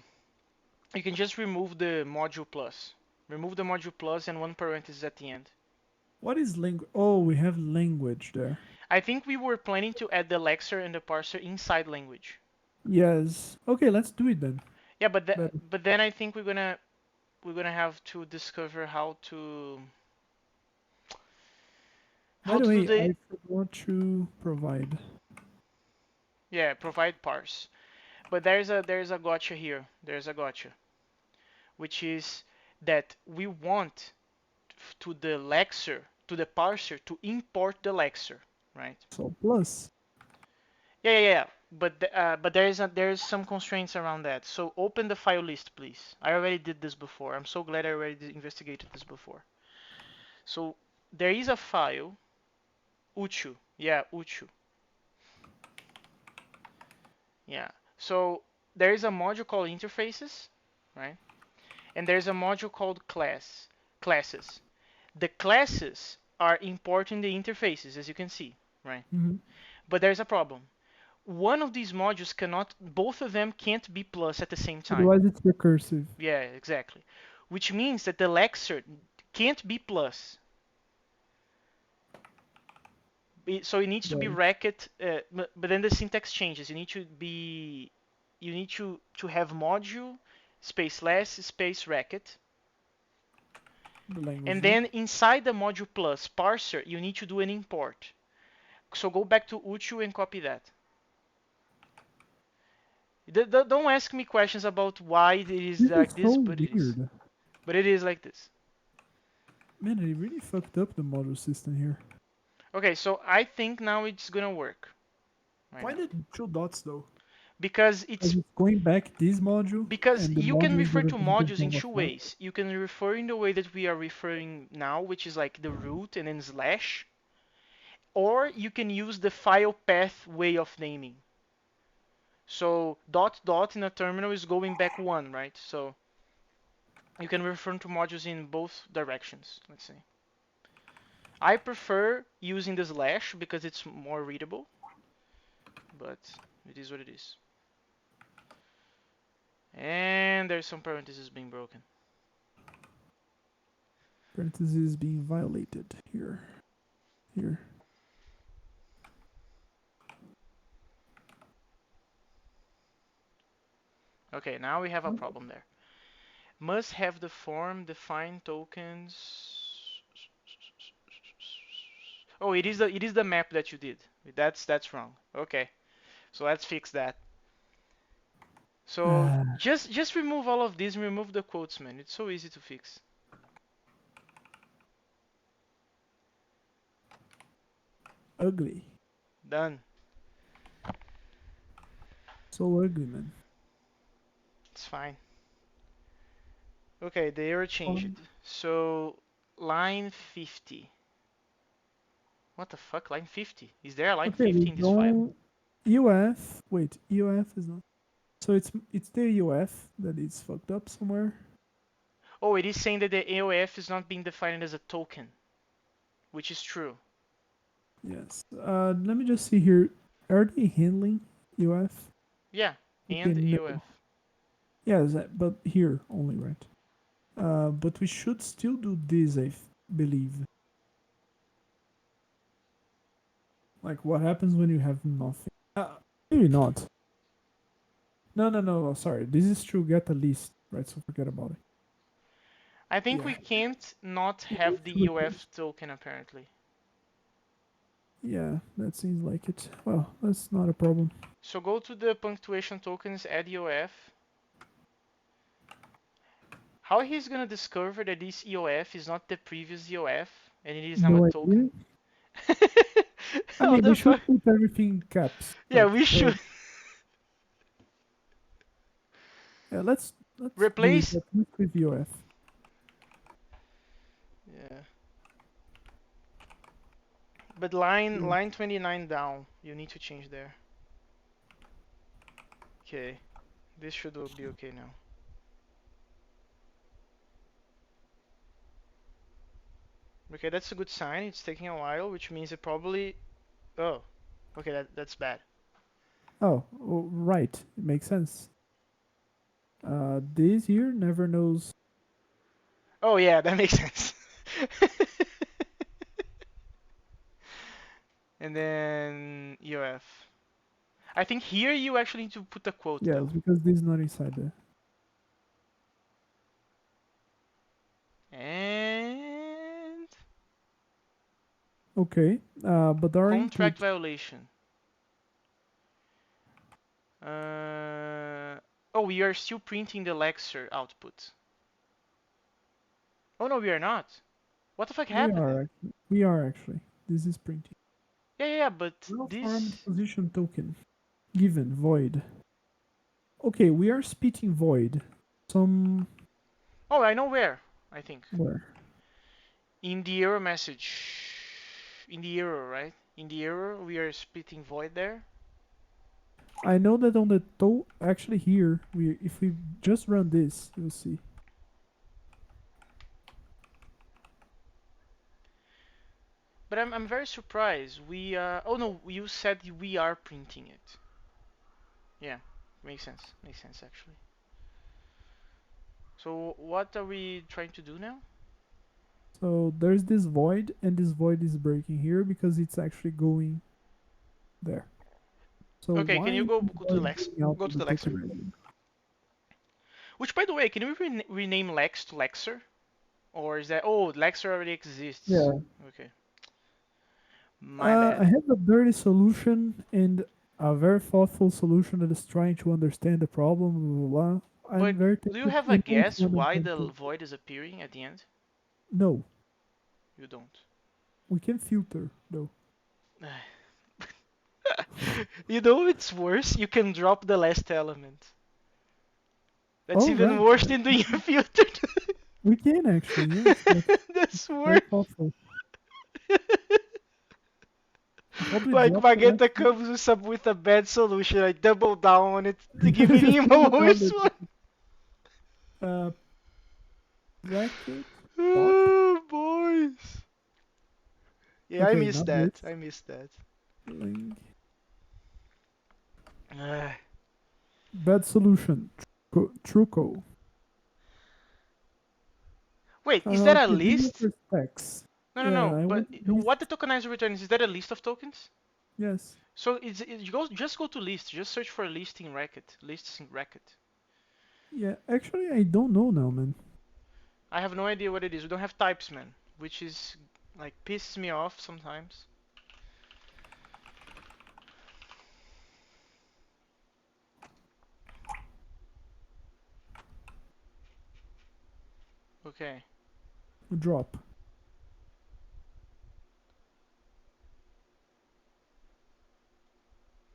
you can just remove the module plus. Remove the module plus and one parenthesis at the end. what is language? Oh, we have language there. I think we were planning to add the lexer and the parser inside language. Yes. Okay, let's do it then. Yeah, but Better. but then I think we're gonna we're gonna have to discover By how the to do way, the I forgot to provide. yeah, provide parse. But there's a gotcha here. There's a gotcha, which is that we want to the lexer, to the parser, to import the lexer, right? So plus. Yeah. But there's some constraints around that. So open the file list, please. I already did this before. I'm so glad I already investigated this before. So there is a file, uchu. Yeah, uchu. Yeah. So there is a module called interfaces, right? And there's a module called classes. The classes are importing the interfaces, as you can see, right? Mm-hmm. But there's a problem. One of these modules cannot, both of them can't be plus at the same time. Otherwise, it's recursive. Yeah, exactly. Which means that the lexer can't be plus. So it needs to be Right. Racket, but then the syntax changes. You need to have module space less space Racket, The language and there. then inside the module plus parser, you need to do an import. So go back to uchu and copy that. Don't ask me questions about why it is This is like this, so but it is. weird. But it is like this. Man, they really fucked up the module system here. Okay, so I think now it's gonna work. Right Why now. the two dots though? Because Because it's going back this module, because and the you can module is the refer to modules representation in of a two file. ways. You can refer in the way that we are referring now, which is like the root and then slash, or you can use the file path way of naming. So dot dot in a terminal is going back one, right? So you can refer to modules in both directions, let's say. I prefer using the slash because it's more readable, but it is what it is. And there's some parentheses being broken. Parentheses being violated here. Here. Okay, now we have a problem there. Must have the form define tokens. Oh, it is the map that you did. That's wrong. Okay, so let's fix that. So Ah, just remove all of this and remove the quotes, man. It's so easy to fix. ugly. Done. So ugly, man. It's fine. Okay, the error changed. Um, So line 50. What the fuck? Line 50? Is there a line okay, we 50 in this file? don't. UF. Wait, UF is not. So it's the UF that is fucked up somewhere. Oh, it is saying that the AOF is not being defined as a token, which is true. Yes. Let me just see here. Are they handling UF? Yeah, Okay, and no. AOF. Yes, but here only, right? But we should still do this, believe. Like, what happens when you have nothing? Maybe not. No. Sorry, this is to get a list, right? So forget about it. I think Yeah. we can't not Yeah, have the should EOF token apparently. yeah, that seems like it. Well, that's not a problem. So go to the punctuation tokens, add EOF. How he's gonna discover that this EOF is not the previous EOF and it is now a No idea. token? I How mean, we the should fuck? put everything in caps. Yeah, Like, we should yeah, let's do it replace. at least with UF. Yeah, but line 29 down, you need to change there. Okay, this should be okay now. Okay, that's a good sign. It's taking a while, which means it probably. Oh, okay, that's bad. Oh, right. It makes sense. This here never knows. Oh yeah, that makes sense. And then EOF. I think here you actually need to put a quote Yes, though. because this is not inside the. Okay, but our Contract input. violation. Oh, we are still printing the Lexer output. Oh no, we are not. What the fuck We happened are then? actually. We are actually. This is printing. Yeah, but Well formed this. position token. Given void. Okay, we are spitting void. Some Oh, I know where. I think where? in the error message. In the error, right? In the error, we are splitting void there. I know that on the actually here, we if we just run this, you'll see. But I'm very surprised. We oh no, you said we are printing it. Yeah, makes sense. Makes sense actually. So what are we trying to do now? So there's this void, and this void is breaking here because it's actually going there. So Okay, can why you is go the to the void Lex? going out Go of to the the Lexer. tokenizer? Which, by the way, can we rename Lex to Lexer? Or is that oh Lexer already exists? Yeah. Okay, my I bad. have a dirty solution and a very thoughtful solution that is trying to understand the problem. Blah, blah, blah. I'm But very do you tempted, have a and which guess one I'm why going the to? void is appearing at the end? No, You don't. we can filter though. You know it's worse? You can drop the last element. That's Oh even right, worse than doing a filter. we can actually. Yes, that's That's very worse. thoughtful. How do we Like drop the last Magenta one? comes with a bad solution, I double down on it, giving Just him a double down worse the one. bracket pop. Oh, boys. Yeah, I Okay, missed not this. that. I missed that. Link. Ah. Bad solution. Truco. Wait, is that a Okay, this is list? for specs. No, no, Yeah, no. I But want this. what the tokenizer returns, is that a list of tokens? Yes. So just go to list. Just search for a list in Racket. Lists in Racket. Yeah, actually, I don't know now, man. I have no idea what it is. We don't have types, man. Which is like pisses me off sometimes. Okay. Drop.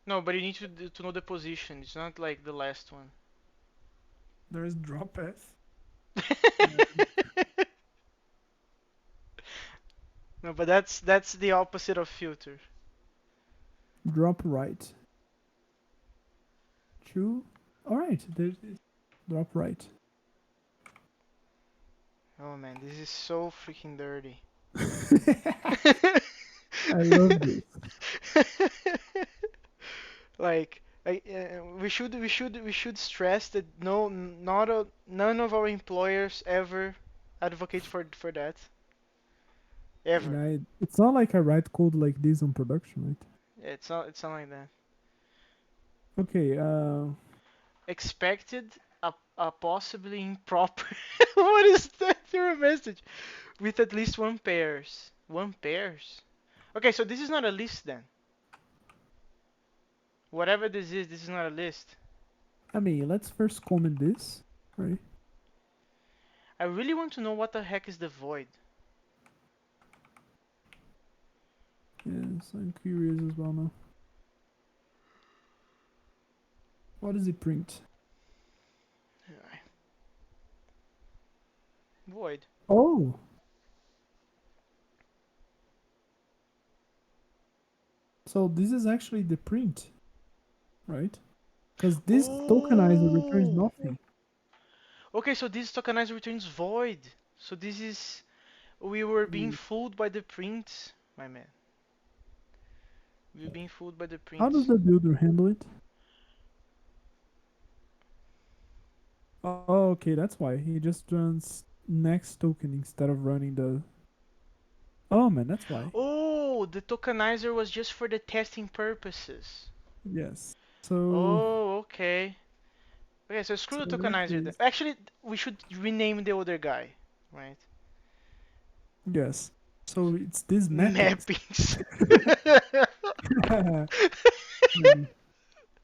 No, but you need to know the position. It's not like the last one. There's drop F. And No, but that's the opposite of filter. drop right. Two. Alright, there's this. Drop right. Oh man, this is so freaking dirty. I love this. Like, we should stress that none of our employers ever advocate for that ever. And it's not like I write code like this on production, right? Yeah, it's not like that. Okay, Expected a possibly improper. What is that error message? With at least one pairs. One pairs. Okay, so this is not a list then. Whatever this is not a list. I mean, let's first comment this, right? I really want to know what the heck is the void. Yes, I'm curious as well now. What does it print? Void. Oh! So this is actually the print, right? Because this tokenizer returns Oh! nothing. Okay, so this tokenizer returns void. So this is we were being Mm. fooled by the print, my man. We were being fooled by the How does print. the builder handle it? Oh, okay, that's why. He just runs next token instead of running the... Oh man, that's why. Oh, the tokenizer was just for the testing purposes. Yes. So... Oh, okay. Okay, so screw So the in that tokenizer then. case... Actually, we should rename the other guy, right? Yes. So it's this mappings. Mappings.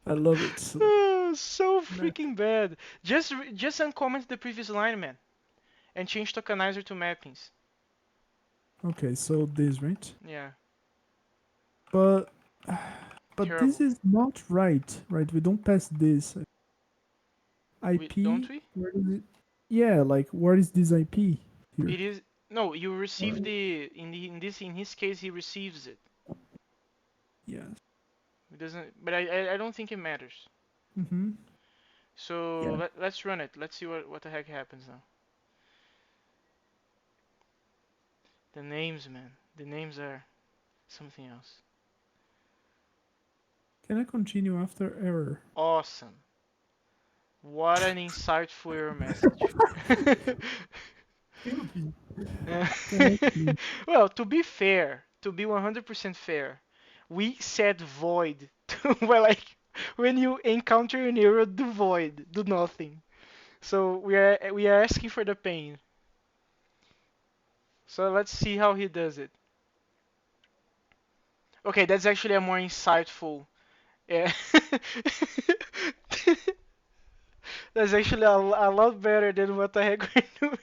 I love it. So, So map. freaking bad. Just uncomment the previous line, man, and change tokenizer to mappings. Okay, so this, right? Yeah, But this terrible. is not right, right? We don't pass this Don't IP. we? Where is it? Yeah, like what is this IP here? It is no. You receive Right. the in his case he receives it. Yeah. It doesn't. But I don't think it matters. Mm-hmm. So Yeah. let's run it. Let's see what the heck happens now. The names, man. The names are something else. Can I continue after error? Awesome. What an insightful error message. Can be. Can Well, to be fair, to be 100% fair, we said void. Well, like when you encounter an error, do void, do nothing. So we are asking for the pain. So let's see how he does it. Okay, that's actually a more insightful. Yeah. That's actually a lot better than what the heck we're doing.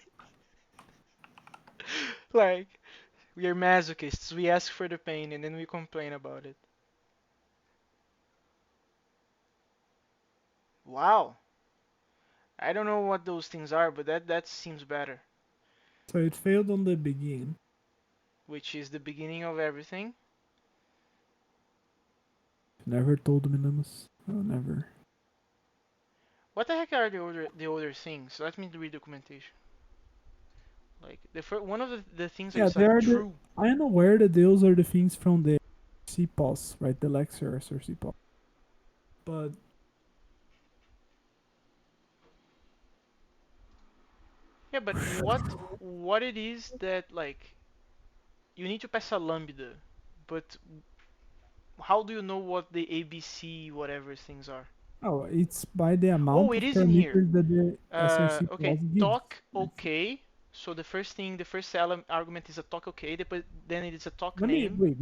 Like, we are masochists. We ask for the pain and then we complain about it. Wow. I don't know what those things are, but that seems better. So it failed on the begin. Which is the beginning of everything. Never told me names. Oh, never. What the heck are the other things? Let me read documentation. Like one of the things that Yeah, is they a are the. true. I am aware that those are the things from the CPOS, right? The lectures or CPOS. But Yeah, but what it is that like you need to pass a lambda, but how do you know what the ABC whatever things are? oh, it's by the Oh, amount it of is in here. parameters that the SRC Okay, plus gives. talk okay. So the first thing, the first argument is a talk okay, but then it is a talk Let me name. wait.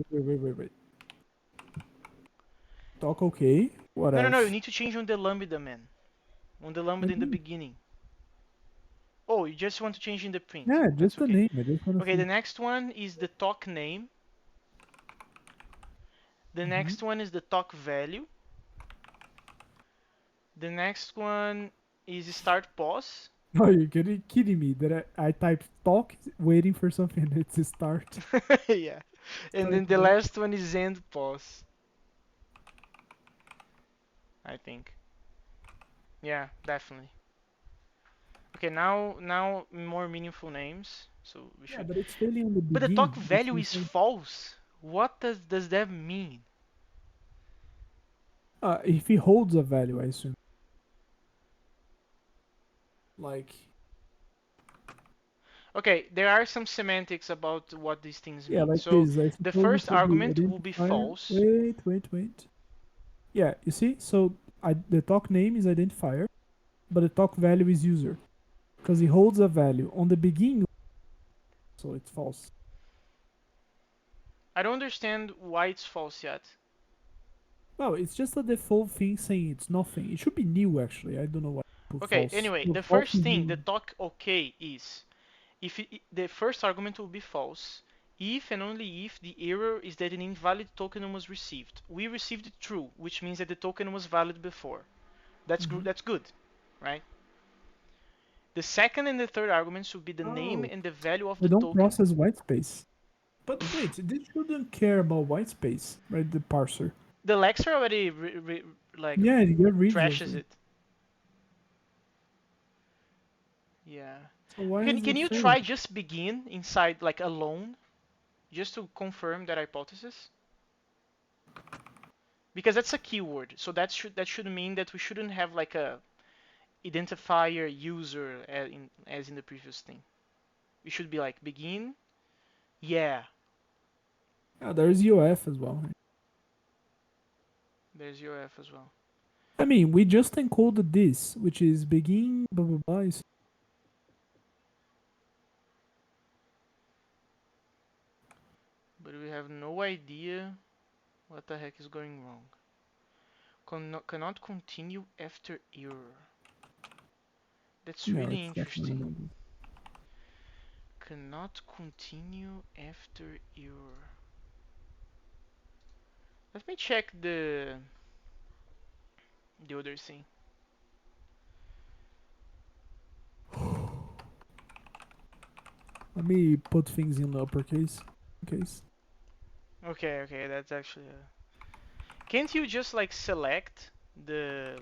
Talk okay. What No, no, no, you else? need to change on the lambda, man. On the lambda Let in the me. beginning. Oh, you just want to change in the print. Yeah, That's just the okay. name. I just want to Okay, see. the next one is the talk name. The Hmm. next one is the talk value. The next one is start pause. Oh, you're kidding me that I typed talk waiting for something and it's a start. Yeah. And Start then the again. last one is end pause, I think. Yeah, definitely. Okay, now more meaningful names. So we Yeah, should. but it's failing on the But the talk begin. It's value is inside. false. What does that mean? If he holds a value, I assume. Like, Okay, there are some semantics about what these things yeah, mean. like So this. I the suppose it first should be argument will be identifier. false. Wait. Yeah, you see? So the talk name is identifier, but the talk value is user. Because he holds a value on the beginning, so it's false. I don't understand why it's false yet. Well, it's just a default thing saying it's nothing. It should be new, actually. I don't know why put Okay, false. anyway, No, the false first is thing, the new. talk okay is if the first argument will be false if and only if the error is that an invalid token was received. We received true, which means that the token was valid before. Hmm. That's good, right? The second and the third arguments should be the name Oh, and the value of we the don't token. process white space. But wait, this shouldn't care about white space, right? The parser. The Lexer already like Yeah, it reads trashes also. it. Yeah. So why Can is can it you failing? try just begin inside like alone just to confirm that hypothesis? Because that's a keyword, so that should mean that we shouldn't have like a identifier user as in the previous thing. We should be like begin. Yeah, Yeah, there's UF as well. Right? there's your F as well. I mean, we just encoded this, which is begin blah blah blah. we have no idea what the heck is going wrong. Cannot continue after error. That's Yeah, really it's definitely interesting. not good. Cannot continue after error. Let me check the other thing. Let me put things in uppercase. In case. Okay, that's actually Can't you just like select the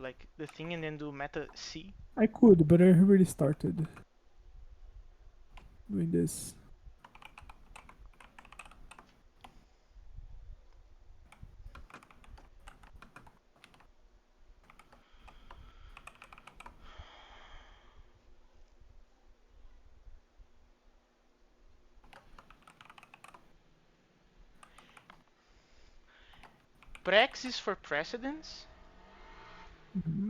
thing and then do meta C? I could, but I already started doing this. Prex is for precedence?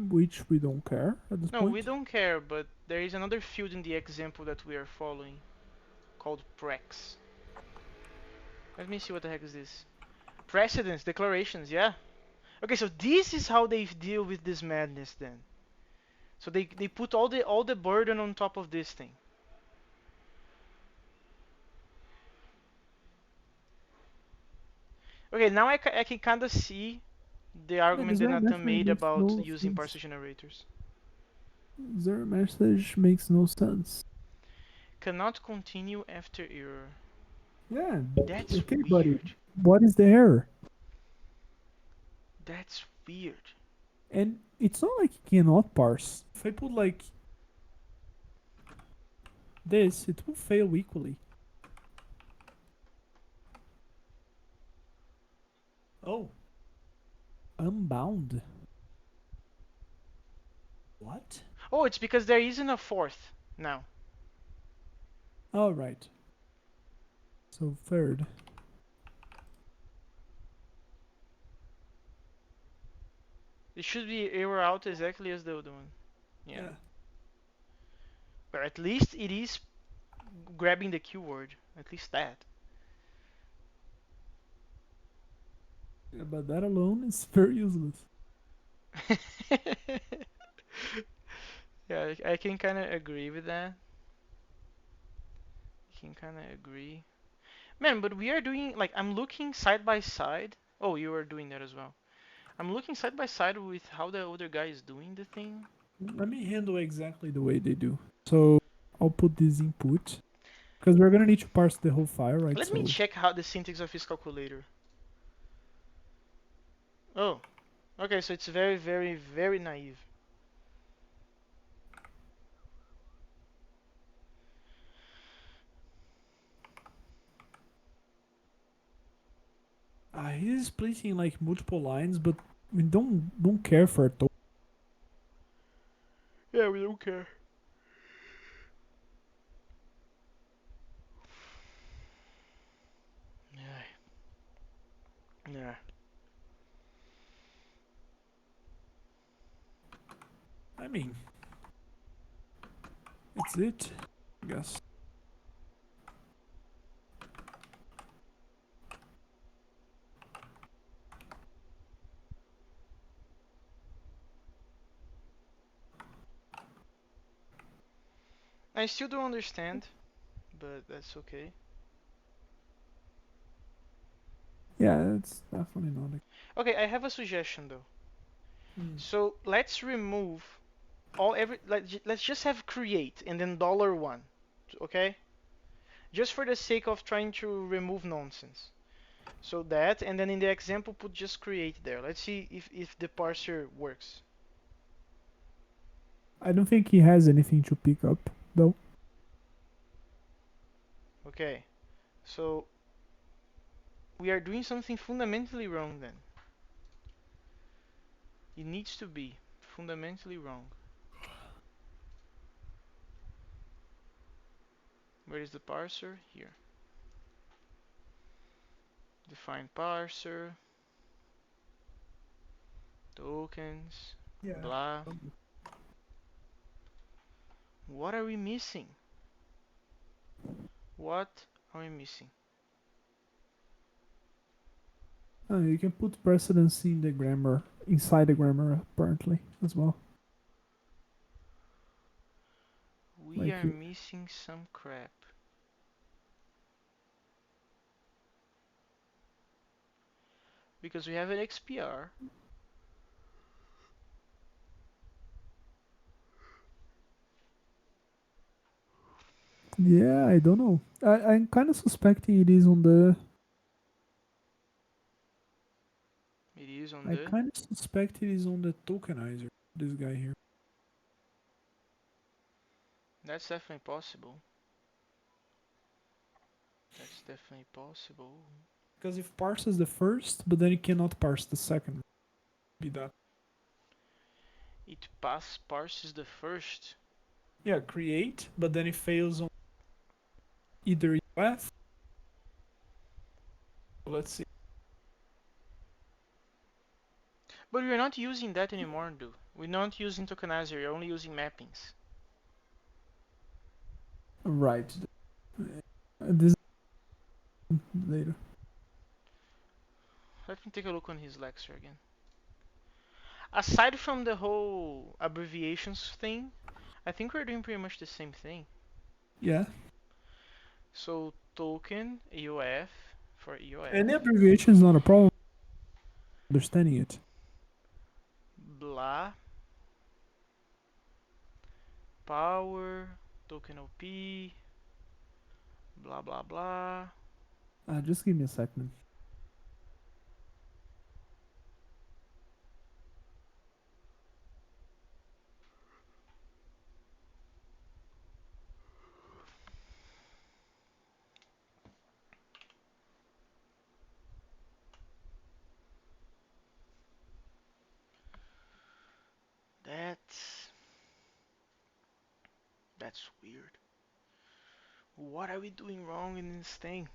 Which we don't care at this No, we point. don't care, but there is another field in the example that we are following called prex. Let me see what the heck is this. Precedence, declarations, yeah. Okay, so this is how they deal with this madness then. So they put all the burden on top of this thing. Okay, now I can kind of see the Yeah, argument this that error Nathan message made makes about no using sense. parser generators. This error message makes no sense. Cannot continue after error. Yeah, That's okay, buddy. weird. What is the error? That's weird. And it's not like you cannot parse. If I put like this, it will fail equally. Oh. Unbound. What? Oh, it's because there isn't a fourth now. All right. So third. It should be error out exactly as the other one. Yeah. Yeah. Or at least it is grabbing the keyword. At least that. Yeah, but that alone is very useless. Yeah, I can kind of agree with that. I can kind of agree. Man, but we are doing, like, I'm looking side by side. Oh, you are doing that as well. I'm looking side by side with how the other guy is doing the thing. Let me handle exactly the way they do. So I'll put this input because we're gonna need to parse the whole file, right? Let me So check how the syntax of his calculator. Oh, okay, so it's very, very, very naive. he's splitting like multiple lines, but we don't care for it. Yeah, we don't care. Yeah, yeah. I mean, it's it, I guess. I still don't understand, but that's okay. Yeah, it's definitely not. Okay, I have a suggestion though. Hmm. So let's remove let's just have create and then $1, okay? Just for the sake of trying to remove nonsense. So that, and then in the example put just create there. Let's see if the parser works. I don't think he has anything to pick up though. Okay, so we are doing something fundamentally wrong then. It needs to be fundamentally wrong. Where is the parser? Here. Define parser, tokens, Yeah. blah. What are we missing? What are we missing? You can put precedence in the grammar, inside the grammar apparently as well. We Like are missing some crap. Because we have an XPR. yeah, I don't know. I'm kind of suspecting it is on the. It is on I the... kind of suspect it is on the tokenizer. This guy here. That's definitely possible. That's definitely possible. Because if parses the first, but then it cannot parse the second. Be that. It parses the first. Yeah, create, but then it fails on either UF. Let's see. But we're not using that anymore, dude. We're not using tokenizer, we're only using mappings. Right. This later. Let me take a look on his lecture again. Aside from the whole abbreviations thing, I think we're doing pretty much the same thing. Yeah. So token EOF for EOF, Any abbreviation is not a problem. Understanding it. blah, power, token OP, blah blah blah. Just give me a second. That's weird. What are we doing wrong in this thing?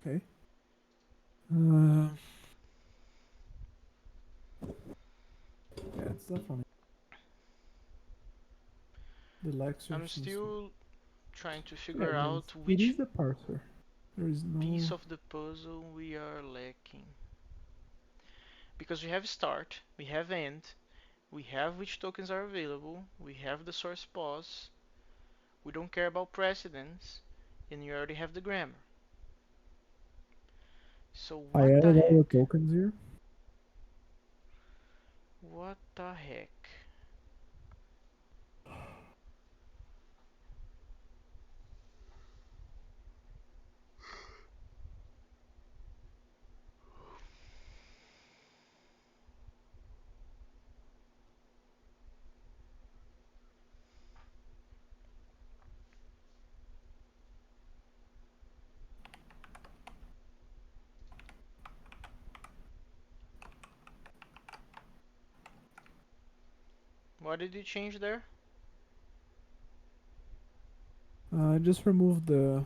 Okay. Yeah, it's definitely the Lexer I'm seems to. still trying to Yeah, figure it is. out It which is the parser. There is piece no. of the puzzle we are lacking. Because we have start, we have end, we have which tokens are available, we have the source pause, we don't care about precedence, and you already have the grammar. So I what the added all the heck? tokens here. What the heck? What did you change there? I just removed the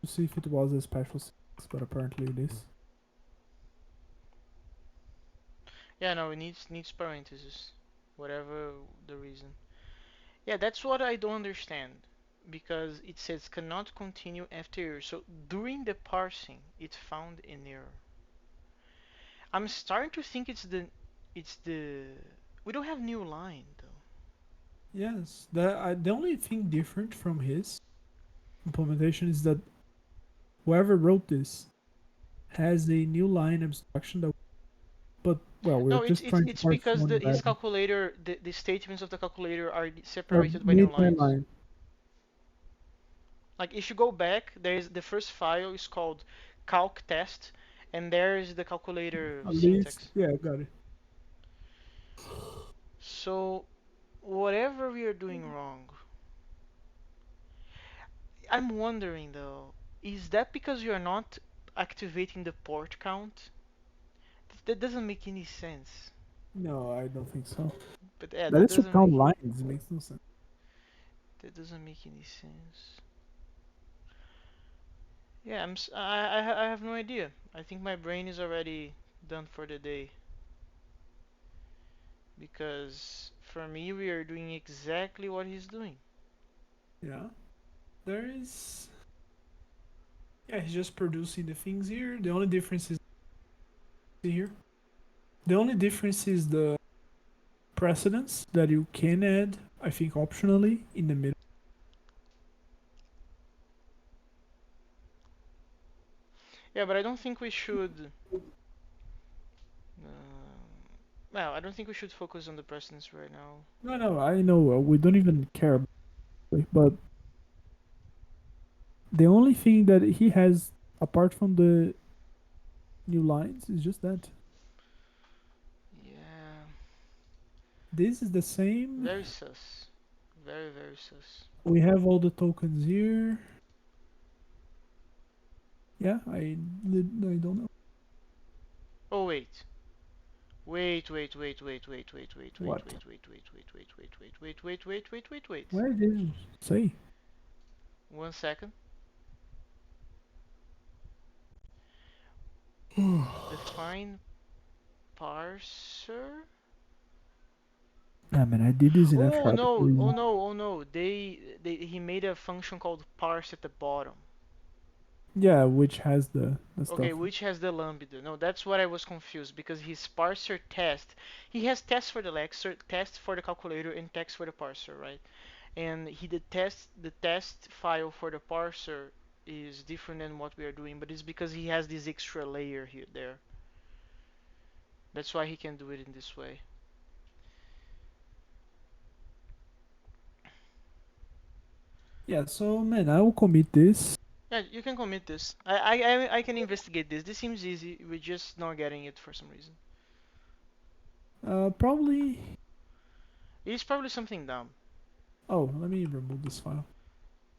to see if it was a special sequence, but apparently it is. Yeah, no, it needs parentheses, whatever the reason. Yeah, that's what I don't understand. Because it says cannot continue after error. So during the parsing, it found an error. I'm starting to think it's the we don't have new line though. Yes. The only thing different from his implementation is that whoever wrote this has a new line abstraction that. But well, we're No, it's just it's trying to it's parse because one his line calculator, the statements of the calculator are or separated by new made by lines. line. Like if you go back, there is the first file is called calc test, and there is the calculator At least, syntax. yeah, got it. So whatever we are doing wrong, I'm wondering though, is that because you're not activating the port count? That doesn't make any sense. No, I don't think so. But yeah, That that is to doesn't make count lines. It makes no sense. any sense. Yeah, I have no idea. I think my brain is already done for the day because for me we are doing exactly what he's doing. Yeah. There is. Yeah, he's just producing the things here. The only difference is here. The only difference is the precedence that you can add, I think, optionally in the middle. Yeah, but I don't think we should. Well, I don't think we should focus on the precedence right now. No, no, I know. We don't even care about it, but the only thing that he has, apart from the new lines, is just that. Yeah, This is the same. very sus. Very sus. We have all the tokens here. Yeah, I don't know. Oh wait. What? Wait. Where did it say? 1 second. Define parser. I mean, I did this in F Oh sharp. no, oh no, oh no. He made a function called parse at the bottom. Yeah, which has the Okay, stuff. which has the lambda. No, that's what I was confused because his parser test, he has tests for the lexer, tests for the calculator, and tests for the parser, right? And the test file for the parser is different than what we are doing, but it's because he has this extra layer here there. That's why he can do it in this way. Yeah, so man, I will commit this. Yeah, you can commit this. I can investigate this. This seems easy. We're just not getting it for some reason. Probably. It's probably something dumb. Oh, let me remove this file.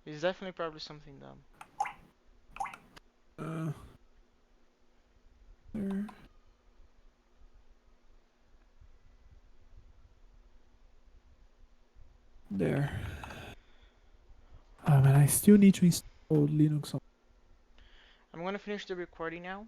It's definitely probably something dumb. Uh, there. There. Oh man, I still need to install Linux. I'm gonna finish the recording now.